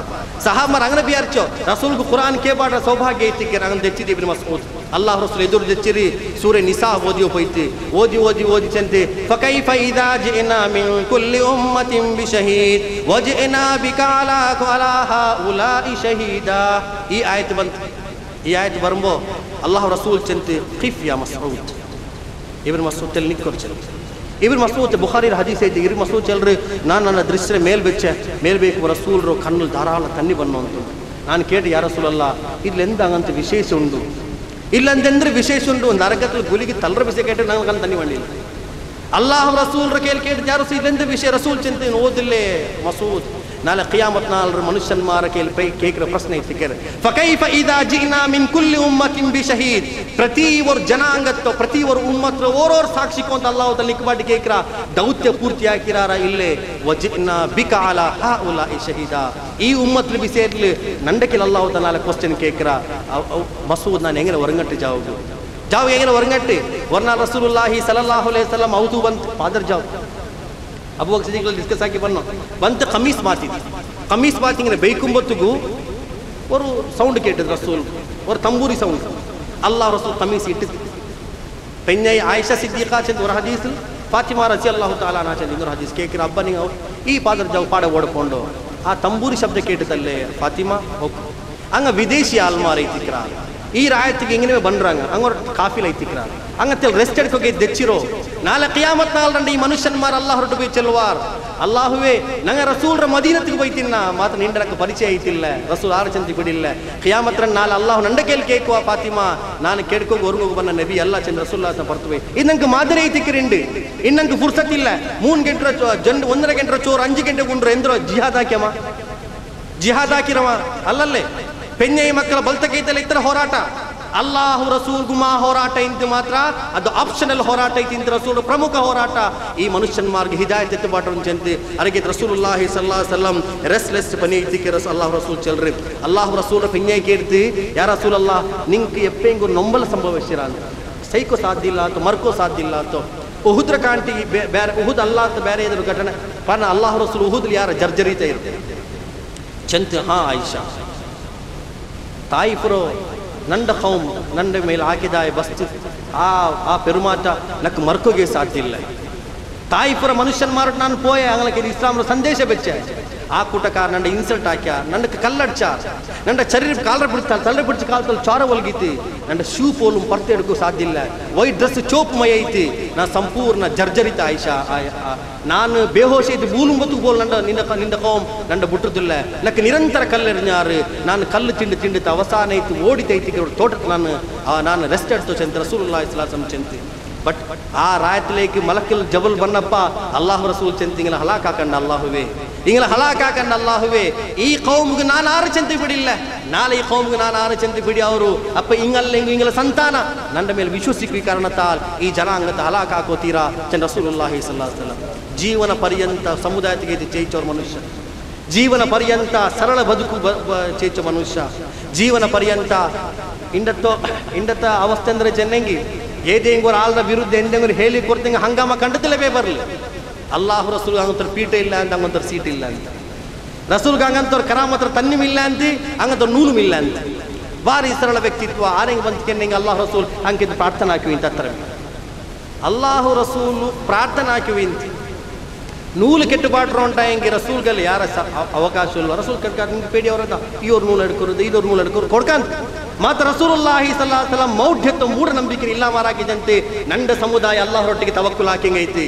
ಸಹಾಮಾರ್ ಅಂಗನ ಬಿಯಾರ್ಚೋ ರಸೂಲ್ಗೂ ಕುರಾನ್ ಕೇಬಾಟ ಸೌಭಾಗ್ಯ ಐತಿಕ್ಕಿರ ಹಂಗಂತ ಹೆಚ್ಚಿದೆ ಇಬ್ನ್ ಮಸ್ಊದ್ ಅಲ್ಲಾಹ್ ರಸೂಲ್ ಎದುರು ಜಚ್ಚಿರಿ ಸೂರೆ ನಿಸಾ ಓದಿ ಹೋಯ್ತಿ ಓದಿ ಚಂತೆ ಫಕೈಫ ಇದಾ ಜಿನಾ ಮಿನ್ ಕುಲ್ಲಿ ಉಮ್ಮತಿನ್ ಬಿಶಹೀದ್ ವಜಿನಾ ಬಿಕ ಅಲಾ ಹೌಲಾಇ ಶಹೀದಾ. ಈ ಆಯತ್ ಬಂತು. ಈ ಆಯತ್ ಬರಂಬೋ ಅಲ್ಲಾಹ್ ರಸೂಲ್ ಚಂತೆ ಖಿಫ್ ಯಾ ಮಸ್ಊದ್ ಇಬ್ನ್ ಮಸ್ಊದ್ ತೆಲ್ ನಿಕ್ಕೊರ್ಚೆ ಇಬ್ನ್ ಮಸ್ಊದ್ ಬುಖಾರಿ ಹದೀಸ್ ಐತಿ ಇಬ್ನ್ ಮಸ್ಊದ್ ಚೆಲ್ರಿ ನಾನು ನನ್ನ ದೃಶ್ಯ ಮೇಲ್ಬೇಕು ರಸೂಲ್ರು ಕಣ್ಣು ಧಾರಾಳ ತನ್ನಿ ಬನ್ನು ಅಂತ ನಾನು ಕೇಳಿ ಯಾ ರಸೂಲಲ್ಲ ಇಲ್ಲೆಂದ ಹಂಗಂತ ವಿಶೇಷ ಉಂಡು ಇಲ್ಲಂದ್ರೆ ವಿಶೇಷ ಉಂಡು ಒಂದು ಅರಗತ್ತಲು ಗುಲಿಗೆ ತಲ್ರ ಬಿಸಿ ಕೇಟ್ರೆ ನಾವು ಕಣ್ಣು ತನ್ನಿ ಬಂದಿಲ್ಲ ಅಲ್ಲಾಹ್ ರಸೂಲ್ರ ಕೇಳಿ ಯಾರು ಇಲ್ಲೆಂದ ವಿಷಯ ರಸೂಲ್ ಚಿಂತೆ ಓದಿಲ್ಲೇ ಮಸೂದ್ ನಾಳೆ ಕಿಯಾಮತ್ ನಾಲ್ರ ಮನುಷ್ಯನ್ಮಾರ ಕೇಕ್ರ ಪ್ರಶ್ನೆ ಐತಿಕ್ಕಿರ ಫಕೈಫ ಇದಾ ಜಿನಾ ಮಿನ್ ಕುಲ್ಲಿ ಉಮ್ಮತಿನ್ ಬಿಶಹೀದ್ ಪ್ರತಿ ಒಂದು ಜನಾಂಗತ್ತೋ ಪ್ರತಿ ಒಂದು ಉಮ್ಮತ್ರ ಓರೋರ್ ಸಾಕ್ಷಿಕೋ ಅಂತ ಅಲ್ಲಾಹ್ ತಆಲಾ ನಿಕ್ಬಾಟಿ ಕೇಕ್ರ ದೌತ್ಯ ಪೂರ್ತಿ ಹಾಕಿರಾರ ಇಲ್ಲೇ ವಜಿನಾ ಬಿಕ ಅಲಾ ಹೌಲಾಇ ಶಹೀದಾ. ಈ ಉಮ್ಮತ್ಲಿ ಬಿಸೇರ್ಲಿ ನಂಡಕಿಲ್ ಅಲ್ಲಾಹ್ ತಆಲಾ ಕ್ವೆಶ್ಚನ್ ಕೇಕ್ರ ಮಸೂದ್ ನಾನು ಹೆಂಗೆ ಹೊರಗಟ್ಟಿ ಜಾವ್ ಹೆಂಗೆ ಹೊರಗಟ್ಟಿ ವರ್ನಾ ರಸೂಲುಲ್ಲಾಹಿ ಸಲ್ಲಲ್ಲಾಹು ಅಲೈಹಿ ವಸಲ್ಲಂ ಔದು ಬಂತ್ ಫಾದರ್ ಜಾವ್ ಅಬೂ ಬಕರ್ ಸಿದ್ದಿಕ್ ಡಿಸ್ಕಸ್ ಆಗಿ ಬಂತ ಕಮೀಸ್ ಮಾತಿಂಗ್ ಬೈಕುಂಬತ್ತಿಗೂ ಒಂದು ಸೌಂಡ್ ಕೇಟಿದ್ರು ರಸೂಲ್ ಒಂದು ತಂಬೂರಿ ಸೌಂಡ್ ಅಲ್ಲಾಹ್ ರಸೂಲ್ ಕಮೀಸ್ ಇಟ್ಟಿದ್ದು ಪೆಣ್ಣೈ ಆಯಿಷಾ ಸಿದ್ದಿಕಾ ಚೆಂದ ಒಂದು ಹದೀಸ್ ಫಾತಿಮಾ ರಜಿ ಅಲ್ಲಾಹು ತಾಲಾ ನಾ ಚೆಂದ ಇನ್ನೊಂದು ಹದೀಸ್ ಕೇಕಿರ ಹಬ್ಬ ನೀವು ಈ ಫಾದರ್ ಜಾವ್ ಪಾಡ ಓಡ್ಕೊಂಡು ಆ ತಂಬೂರಿ ಶಬ್ದ ಕೇಟದಲ್ಲೇ ಫಾತಿಮಾ ಹೋಗು ಹಂಗ ವಿದೇಶಿ ಆಲ್ಮಾರ್ ಐತಿಕ್ರ ಈ ರಾಯತ್ತಿಗೆ ಹಿಂಗೇ ಬಂದ್ರಂಗ ಹಂಗ ಕಾಫಿಲ್ ಐತಿಕ್ರ ಹಂಗಂತ ರೆಸ್ಟ್ ಎಡ್ಕೋಗಿ ದೆಚ್ಚಿರೋ ನಾಳೆ ಕಿಯಾಮತ್ ನಾಲ್ರಂಡ ಈ ಮನುಷ್ಯನ್ಮಾರ್ ಅಲ್ಲ ಹೊರಟು போய் ಚೆಲ್ವಾರ್ ಅಲ್ಲಾಹುವೆ ನಂಗೆ ರಸೂಲ್ರ ಮದೀನತ್ತಿಗೆ ಬೈತಿನ್ನ ಮಾತ್ರ ನಿಂಡರಕ್ಕೆ ಪರಿಚಯ ಐತಿಲ್ಲ ರಸೂಲ್ ಆರು ಚಂದಿ ಬಿಡಿಲ್ಲ ಕಿಯಾಮತ್ರ ನಾಳೆ ಅಲ್ಲಾಹು ನಂಡ ಕೇಳಿ ಕೇಕುವ ಫಾತಿಮಾ ನಾನು ಕೇಳ್ಕೋಗಿ ಹೊರಗೋಗಿ ಬನ್ನ ನಬಿ ಎಲ್ಲ ಚಂದ ರಸೂಲ್ಲಾ ಬರ್ತವೆ ಇನ್ನಂಗೆ ಮಾದರಿ ಐತಿಕ್ಕಿರಿಂಡು ಇನ್ನಂಗೆ ಫುರ್ಸತ್ ಇಲ್ಲ 3 ಗಂಟೆ ಜನ್ 1.5 ಗಂಟೆ ಚೋರು 5 ಗಂಟೆ ಗುಂಡ್ರು ಎಂದ್ರು ಜಿಹಾದ್ ಹಾಕಿರವ ಅಲ್ಲಲ್ಲೇ ಪೆಣ್ಣೆಯ ಮಕ್ಕಳ ಬಲ್ತಕೈತಲ್ಲ ಇತರ ಹೋರಾಟ ಅಲ್ಲಾಹು ರಸೂಲ್ ಗುಮಾ ಹೋರಾಟ ಇಂತ ಮಾತ್ರ ಅದು ಆಪ್ಷನಲ್ ಹೋರಾಟ ಐತಿ ಇಂತ ರಸೂಲ್ ಪ್ರಮುಖ ಹೋರಾಟ ಈ ಮನುಷ್ಯನ್ಮಾರ್ಗೆ ಹಿದಾಯತ್ ಎತ್ತಬಾಟರು ಜಂತಿ ಅರಗೆ ರಸೂಲುಲ್ಲಾಹಿ ಸಲ್ಲಲ್ಲಾಹು ಅಲೈಹಿ ವಸಲ್ಲಂ ರೆಸ್ಟ್ಲೆಸ್ ಪನಿ ಐತಿಕೆ ಅಲ್ಲಾಹು ರಸೂಲ್ ಚಲ್ರಿ ಅಲ್ಲಾಹು ರಸೂಲ್ ಪೆಣ್ಣೆ ಕೇಳ್ತಿ ಯಾ ರಸೂಲಲ್ಲಾಹ್ ನಿಂಗೆ ಎಪ್ಪೆಂಗು ನೊಂಬಲ ಸಂಭವಿಸಿರ ಅಂತ ಸೈಕೋ ಸಾಧ್ಯ ಇಲ್ಲ ಅಂತ ಮರ್ಕೋ ಸಾಧ್ಯ ಇಲ್ಲ ಅಂತ ಉಹುದ್ರ ಕಾಂಟಿ ಬೇರೆ ಉಹುದ್ ಅಲ್ಲ ಅಂತ ಬೇರೆ ಇದ್ರ ಘಟನೆ ಪನ ಅಲ್ಲಾಹು ರಸೂಲ್ ಉಹುದ್ ಯಾರ ಜರ್ಜರಿತ ಇರುತ್ತೆ ಚಂತ ಹಾ ಆಯಿಷಾ ತಾಯಿಪುರೋ ನಂಡ ಕೌಮ್ ನಂಡ ಮೇಲೆ ಹಾಕಿದಾಯ ಬಸ್ತು ಆ ಪೆರುಮಾಟ ನಕ್ ಮರ್ಕೋಗೆ ಸಾಧ್ಯ ಇಲ್ಲ ತಾಯಿಪುರ ಮನುಷ್ಯನ್ ಮಾರಟ್ ನಾನು ಪೋಯೆ ಅಂಗಲಕ್ಕೆ ಇಸ್ಲಾಂನ ಸಂದೇಶ ಬೆಚ್ಚ ಆ ಕೂಟಕಾರ ನಂಡ ಇನ್ಸಲ್ಟ್ ಹಾಕ್ಯ ನಂಡಕ್ಕೆ ಕಲ್ಲಡ್ಚ ನಂಡ ಶರೀರ ಕಾಲರ ಬಿಡ್ತಾಳೆ ತಲೆ ಬಿಡ್ಚಿ ಕಾಲದಲ್ಲಿ ಚಾರ ಒಲ್ಗೈತಿ ನಂಡ ಶೂ ಪೋಲು ಪರ್ತೆ ಹಿಡ್ಕೋ ಸಾಧ್ಯ ಇಲ್ಲ ವೈಟ್ ಡ್ರೆಸ್ ಚೋಪ್ ಮೈ ಐತಿ ನಾ ಸಂಪೂರ್ಣ ಜರ್ಜರಿತ ಆಯಿಷಾ ನಾನು ಬೇಹೋಶ ಐತಿ ಬೂಲು ಗೊತ್ತು ಬೋಲ್ ನಂಡ ನಿಂದ ಕೋಮ್ ನಂಡ ಬಿಟ್ಟದಿಲ್ಲ ನಕ್ಕೆ ನಿರಂತರ ಕಲ್ಲೆರಿഞ്ഞാറ് ನಾನು ಕಲ್ಲು ತಿಂಡು ಅವಸಾನ ಐತಿ ಓಡಿತೈತಿ ತೋಟಕ್ಕೆ ನಾನು ರೆಸ್ಟ್ ಎಡ್ತೋ ಚಂತ ರಸೂಲುಲ್ಲಾಹಿ ಸ್ವಲ್ಲಲ್ಲಾಹು ಅಲೈಹಿ ವಸಲ್ಲಂ ಚಂತಿ ಬಟ್ ಆ ರಾಯತ್ಲೇಕಿ ಮಲಕಲ್ ಜಬಲ್ ಬನ್ನಪ್ಪ ಅಲ್ಲಾಹು ರಸೂಲ್ ಚಂತಿ ಇಂಗಲ ಹಲಾಕ್ ಹಾಕಂಡ ಅಲ್ಲಾಹುವೆ ಇಂಗಲ ಹಲಾಕ್ ಹಾಕಂಡ ಅಲ್ಲಾಹುವೆ ಈ ಕೌಮ್ಗೆ ನಾನು ಆರು ಚಂತಿ ಬಿಡಿಲ್ಲ ನಾಳೆ ಈ ಕೌಮ್ಗೆ ನಾನು ಆರು ಚಂತಿ ಬಿಡಿ ಅವರು ಅಪ್ಪ ಇಂಗಲ ಸಂತಾನ ನನ್ನ ಮೇಲೆ ವಿಶ್ವಸಿಕಿ ಕಾರಣತಾಲ್ ಈ ಜನಾಂಗದ ಹಲಾಕ್ ಹಾಕೋತೀರಾ ಚಂದ ರಸೂಲುಲ್ಲಾಹಿ ಸ್ವಲ್ಲಲ್ಲಾಹು ಅಲೈಹಿ ವಸಲ್ಲಂ ಜೀವನ ಪರ್ಯಂತ ಸಮುದಾಯಕ್ಕೆ ಚೇಚೋರ್ ಮನುಷ್ಯ ಜೀವನ ಪರ್ಯಂತ ಸರಳ ಬದುಕು ಚೇಚೋ ಮನುಷ್ಯ ಜೀವನ ಪರ್ಯಂತ ಇಂಡತ್ತ ಅವಸ್ಥೆ ಅಂದ್ರೆ ಚೆನ್ನಂಗಿ ಏದೇಂಗೋರ್ ಆಲ್ರ ವಿರುದ್ಧ ಎಂದೆಂಗೋರು ಹೇಳಿ ಕೊಡ್ತಂಗೆ ಹಂಗಾಮ ಕಂಡತಿಲ್ಲವೇ ಬರಲಿ ಅಲ್ಲಾಹು ರಸೂಲ್ ಹಂಗಂತವ್ರು ಪೀಠ ಇಲ್ಲ ಅಂತ ಹಂಗಂತವ್ರು ಸೀಟ್ ಇಲ್ಲ ಅಂತ ರಸೂಲ್ಗೆ ಹಂಗಂತವ್ರು ಕರಾಮತ್ರ ತನ್ನಿಮಿಲ್ಲ ಅಂತ ಹಂಗಂತವ್ರು ನೂಲು ಇಲ್ಲ ಅಂತ ಭಾರಿ ಸರಳ ವ್ಯಕ್ತಿತ್ವ ಆರೆಂಗೆ ಬಂದ್ಕೆಂಗೆ ಅಲ್ಲಾಹು ರಸೂಲ್ ಹಂಗಿದ್ದು ಪ್ರಾರ್ಥನೆ ಹಾಕಿವಿ ಅಂತ ಹತ್ರ ಅಲ್ಲಾಹು ರಸೂಲು ಪ್ರಾರ್ಥನೆ ಹಾಕಿವಿ ಅಂತ ನೂಲು ಕೆಟ್ಟುಪಾಟ್ರು ಉಂಟ ಹೆಂಗೆ ರಸೂಲ್ಗಲ್ಲಿ ಯಾರ ಅವಕಾಶ ಇಲ್ಲ ರಸೂಲ್ ಕಟ್ಕ ಪೇಡಿ ಅವರದ ಇವ್ರು ನೂಲು ಎಡ್ಕೊರೋದು ಇದವ್ರು ನೂಲು ಎಡ್ಕೊರು ಕೊಡ್ಕಂತ ಮಾತ್ರ ರಸೂಲುಲ್ಲಾಹಿ ಸಲ್ಲಲ್ಲಾಹು ಅಲೈಹಿ ವಸಲ್ಲಂ ಮೌಢ್ಯತ್ವ ಮೂಢನಂಬಿಕೆ ಇಲ್ಲ ಮಾರಾಕಿದಂತೆ ನಂಡ ಸಮುದಾಯ ಅಲ್ಲಾಹರೊಟ್ಟಿಗೆ ತವಕ್ಕುಲ್ ಹಾಕಿಂಗ್ ಐತಿ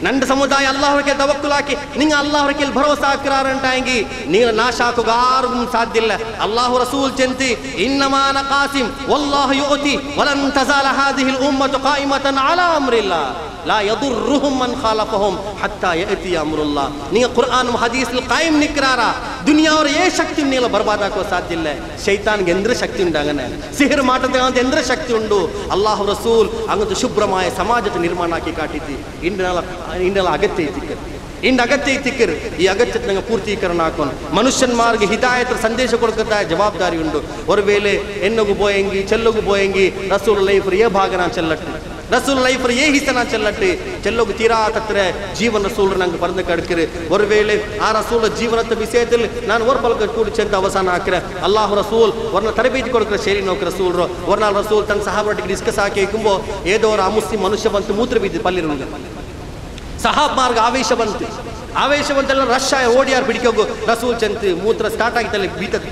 ನಂಡ ಸಮುದಾಯ ಅಲ್ಲಾಹರಿಗೆ ತವಕ್ಕುಲ್ ಹಾಕಿ ನಿಂಗೆ ಅಲ್ಲಾಹರಿಗೆ ಭರವಸಾ ಹಾಕಿರಾರಂಟ ಹೆಂಗಿ ನೀನು ನಾಶ ಹಾಕೋಗಾರು ಸಾಧ್ಯ ಇಲ್ಲ ಅಲ್ಲಾಹು ರಸೂಲ್ ಚಂತಿ ಇನ್ನಮಾನ ಕಾಸಿಂ ವಲ್ಲಾಹು ಯುತಿ ವಲನ್ ತಜಾಲ ಹಾದಿಹಿಲ್ ಉಮ್ಮತು ಕಾಯಿಮತನ್ ಅಲಾ ಅಮ್ರಿಲ್ಲಾ ಲಾ ಯದುರ್ರುಹುಂ ಮನ್ ಖಾಲಫಹುಂ ಹತ್ತಾ ಯಅತಿ ಅಮ್ರುಲ್ಲಾ ನೀವು ಕುರ್ಆನ್ ಹದೀಸ್ ಕಾಯಿಮ್ ನಿಕ್ರಾರ ದುನಿಯಾ ಅವರ ಏ ಶಕ್ತಿ ನೀನು ಬರ್ಬಾದ್ ಹಾಕೋ ಸಾಧ್ಯ ಇಲ್ಲ ಶೈತಾನ್ಗೆ ಎಂದ್ರ ಶಕ್ತಿ ಉಂಟಾಗನೆ ಸಿಹಿರ್ ಮಾಟದ ಅಂತ ಎಂದ್ರ ಶಕ್ತಿ ಉಂಡು ಅಲ್ಲಾಹು ರಸೂಲ್ ಹಂಗಂತ ಶುಭ್ರಮಾಯ ಸಮಾಜದ ನಿರ್ಮಾಣ ಹಾಕಿ ಕಾಟಿತಿ ಇಂಡೆಲ್ಲ ಅಗತ್ಯ ಐತಿಕ್ಕರು ಇಂಡ ಅಗತ್ಯ ಐತಿಕ್ಕರು ಈ ಅಗತ್ಯತೆ ನಂಗೆ ಪೂರ್ತೀಕರಣ ಹಾಕೊಂಡು ಮನುಷ್ಯನ್ಮಾರ್ಗೆ ಹಿದಾಯತ್ರ ಸಂದೇಶ ಕೊಡ್ಕತ್ತ ಜವಾಬ್ದಾರಿ ಉಂಡು ஒரு வேளை என்னகு போயங்கி செல்லகு போயங்கி ரசூல் லைஃப் ஏ பாகனா செல்லட்டு ரசூல் லைஃப் ஏ ஹிசனா செல்லட்டு செல்லகு தீரா தத்திர ஜீவன் ரசூல் ನಂಗೆ ಪರಂದ ಕಡ್ಕರು ஒரு வேளை ಆ ರಸೂಲ್ ಜೀವನದ ವಿಷಯದಲ್ಲಿ ನಾನು ஒரு பலಕ ಕೂಡಿ ಚೆಂತ ಅವಸಾನ ಹಾಕ್ರೆ ಅಲ್ಲಾಹು ರಸೂಲ್ ವರ್ನ ತರಬೇತಿ ಕೊಡ್ಕರೆ ಶೇರಿ ನೋಕ್ರ ರಸೂಲ್ರು ವರ್ನ ರಸೂಲ್ ತನ್ನ ಸಹಾಬರೊಟ್ಟಿಗೆ ಡಿಸ್ಕಸ್ ಹಾಕಿ ಕುಂಬೋ ಏದೋ ಆ ಮುಸ್ಲಿಂ ಮನುಷ್ಯ ಬಂತು ಮೂತ್ರ ಬಿದ್ದು ಪಲ್ಲಿರುಂಗ ಸಹಾಬ್ ಮಾರ್ಗ ಆವೇಶ ಬಂತೆಲ್ಲ ರಶ್ ಓಡಿಯಾರು ಬಿಡಿಕೋಗು ರಸೂಲ್ ಚಂತಿ ಮೂತ್ರ ಸ್ಟಾರ್ಟ್ ಆಗಿತ್ತಲ್ಲ ಬೀತದ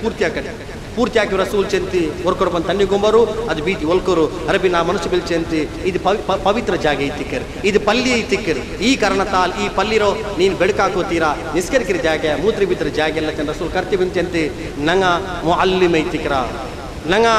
ಪೂರ್ತಿ ಹಾಕಿ ರಸೂಲ್ ಚಂತಿ ಒರ್ಕೊರು ಬಂದು ತಣ್ಣಿಗೊಂಬರು ಅದು ಬೀತಿ ಒಲ್ಕೊರು ಅರಬಿ ನಾ ಮನುಷ್ಯ ಬಿಲ್ ಚಂತಿ ಇದು ಪವಿತ್ರ ಜಾಗ ಐತಿಕ್ಕರು ಇದು ಪಲ್ಲಿ ಐತಿಕ್ಕರು ಈ ಕಾರಣ ತಾಲ್ ಈ ಪಲ್ಲಿರೋ ನೀನು ಬೆಳಕಾಕೋತೀರಾ ನಿಸ್ಕರಿಕಿರ ಜಾಗ ಮೂತ್ರ ಬಿತ್ತರ ಜಾಗ ಎಲ್ಲ ಚಂದ ರಸೂಲ್ ಕರ್ತಿ ಬಿಂಚಂತಿ ನಂಗ ಮುಅಲ್ಲಿಮ್ ಐತಿಕ್ರ ನಂಗ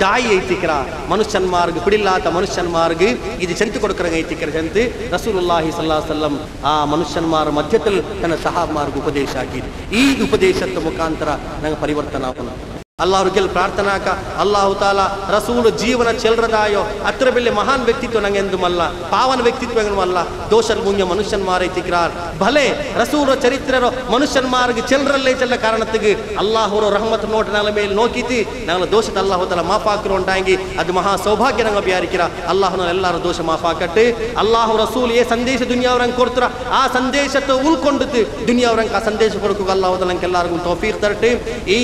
ದಾಯಿ ಐತಿಕ್ರ ಮನುಷ್ಯನ್ಮಾರ್ಗ ಬಿಡಿಲ್ಲಾತ ಮನುಷ್ಯನ್ಮಾರ್ಗ ಇದು ಚಂತಿ ಕೊಡ್ಕರಂಗ ಐತಿಕ್ರ ಚಂತಿ ರಸೂಲುಲ್ಲಾಹಿ ಸಲ್ಲಲ್ಲಾಹು ಅಲೈಹಿ ವಸಲ್ಲಂ ಆ ಮನುಷ್ಯನ್ಮಾರ ಮಧ್ಯದಲ್ಲಿ ತನ್ನ ಸಹಾಬಮಾರ್ಗ ಉಪದೇಶ ಆಗಿದೆ ಈ ಉಪದೇಶದ ಮುಖಾಂತರ ನಂಗೆ ಪರಿವರ್ತನ ಆಗೋಣ ಅಲ್ಲಾಹ್ರಿಗೆ ಪ್ರಾರ್ಥನಾ का अल्लाह ताला रसूल जीवन चलरदायो अत्र बेले महान व्यक्तित्व नंगेंदु मल्ल पावन व्यक्तित्व मल्ल दोषर मुंगे मनुष्यन मारे तिक्रार भले रसूल चरित्र मनुष्यन मार्ग चलरल्ले चल कारणतिगे अल्लाह रहमत नोट नाल मेल नोकिति नाल दोषत अल्लाह ताला माफ हाकिरो उंटांगी ಅದು ಮಹಾ ಸೌಭಾಗ್ಯ ನಂಗ ಬ್ಯಾರಿಕಿರ ಅಲ್ಲಾಹನ ಎಲ್ಲರ ದೋಷ ಮಾಫ್ ಹಾಕಟ್ಟೆ ಅಲ್ಲಾಹು ರಸೂಲ್ ಏ ಸಂದೇಶ ದುನಿಯಾವರಂಗ ಕೊಡ್ತರ ಆ ಸಂದೇಶತ ಉಳ್ಕೊಂಡತಿ ದುನಿಯಾವರಂಗ ಆ ಸಂದೇಶ ಕೊಡಕು ಅಲ್ಲಾಹು ತಾಲಾ ಎಲ್ಲರಿಗೂ ತೌಫೀಕ್ ತರಟೆ ಈ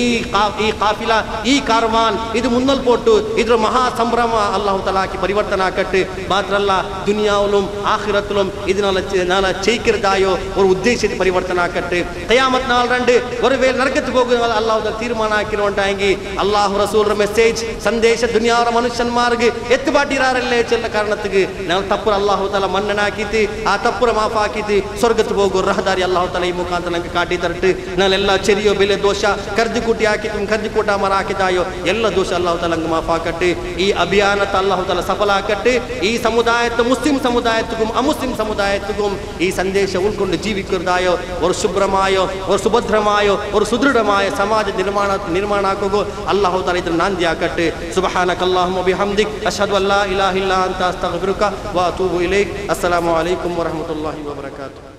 ಕಾಫಿಲಾ ಈ ಕಾರ್ವಾನ್ ಇದು ಮುನ್ನಲ್ ಪೋಟು ಇದ್ರ ಮಹಾ ಸಂಭ್ರಮ ಅಲ್ಲಾಹು ತಆಲಾ ಕಿ ಪರಿವರ್ತನ ಕಟ್ಟು ಮಾತ್ರಲ್ಲ ದುನಿಯಾವಲುಂ ಆಖಿರತುಲುಂ ಇದನಾಲ ಚೈಕಿರದಾಯೋ ஒரு ಉದ್ದೇಶದ ಪರಿವರ್ತನ ಕಟ್ಟು ಕಿಯಾಮತ್ ನಾಲ್ ರಂಡು ஒருவேளை ನರಕಕ್ಕೆ ಹೋಗುವ ಅಲ್ಲಾಹು ತಆಲಾ ತೀರ್ಮಾನ ಹಾಕಿರುವಂತಾಗಿ ಅಲ್ಲಾಹು ರಸೂಲರ ಮೆಸೇಜ್ ಸಂದೇಶ ದುನಿಯಾವರ ಮನುಷ್ಯನ್ಮಾರ್ಗೆ ಎತ್ತು ಬಾಟಿರಾರಲ್ಲೇ ಚೆಲ್ಲ ಕಾರಣಕ್ಕೆ ನಾವು ತಪ್ಪು ಅಲ್ಲಾಹು ತಆಲಾ ಮನ್ನನ ಹಾಕಿತಿ ಆ ತಪ್ಪುರ ಮಾಫ ಹಾಕಿತಿ ಸ್ವರ್ಗಕ್ಕೆ ಹೋಗೋ ರಹದಾರಿ ಅಲ್ಲಾಹು ತಆಲಾ ಈ ಮುಖಾಂತರ ನಮಗೆ ಕಾಟಿ ತರಟ್ಟು ನಾನೆಲ್ಲ ಚೆರಿಯೋ ಬೆಲೆ ದೋಷ ಕರ್ದಿ ಕೂಟಿ ಹಾಕಿತು ಕರ್ದಿ ಕೂಟ ಮರ ಹಾಕಿದಾಯೋ ಎಲ್ಲ ದೋಷ ಅಲ್ಲಾಹು ತಆಲಾ ನಮಗೆ ಮಾಫ ಹಾಕಟ್ಟು ಈ ಅಭಿಯಾನತ ಅಲ್ಲಾಹು ತಆಲಾ ಸಫಲ ಹಾಕಟ್ಟು ಈ ಸಮುದಾಯದ ಮುಸ್ಲಿಂ ಸಮುದಾಯಕ್ಕೂ ಅಮುಸ್ಲಿಂ ಸಮುದಾಯಕ್ಕೂ ಈ ಸಂದೇಶ ಉಳ್ಕೊಂಡು ಜೀವಿಕರದಾಯೋ ஒரு ಶುಭ್ರಮಾಯೋ ஒரு ಸುಭದ್ರಮಾಯೋ ஒரு ಸುದೃಢಮಾಯ ಸಮಾಜ ನಿರ್ಮಾಣ ಹಾಕೋಗೋ ಅಲ್ಲಾಹು ತಆಲಾ ಇದನ್ನ ನಾಂದಿ ಹಾಕಟ್ಟು ಸುಬ್ಹಾನಕಲ್ಲಾಹುಮ್ಮ ಬಿಹಮ್ದಿಕ್ ಅಶ್ಹದು ಅಲ್ಲಾ ಇಲಾಹ ಇಲ್ಲಾ ಅಂತ ಅಸ್ತಗ್ಫಿರುಕ ವ ಅತೂಬು ಇಲೈಕ್ ಅಸ್ಸಲಾಮು ಅಲೈಕುಂ ವ ರಹಮತುಲ್ಲಾಹಿ ವ ಬರಕಾತುಹು.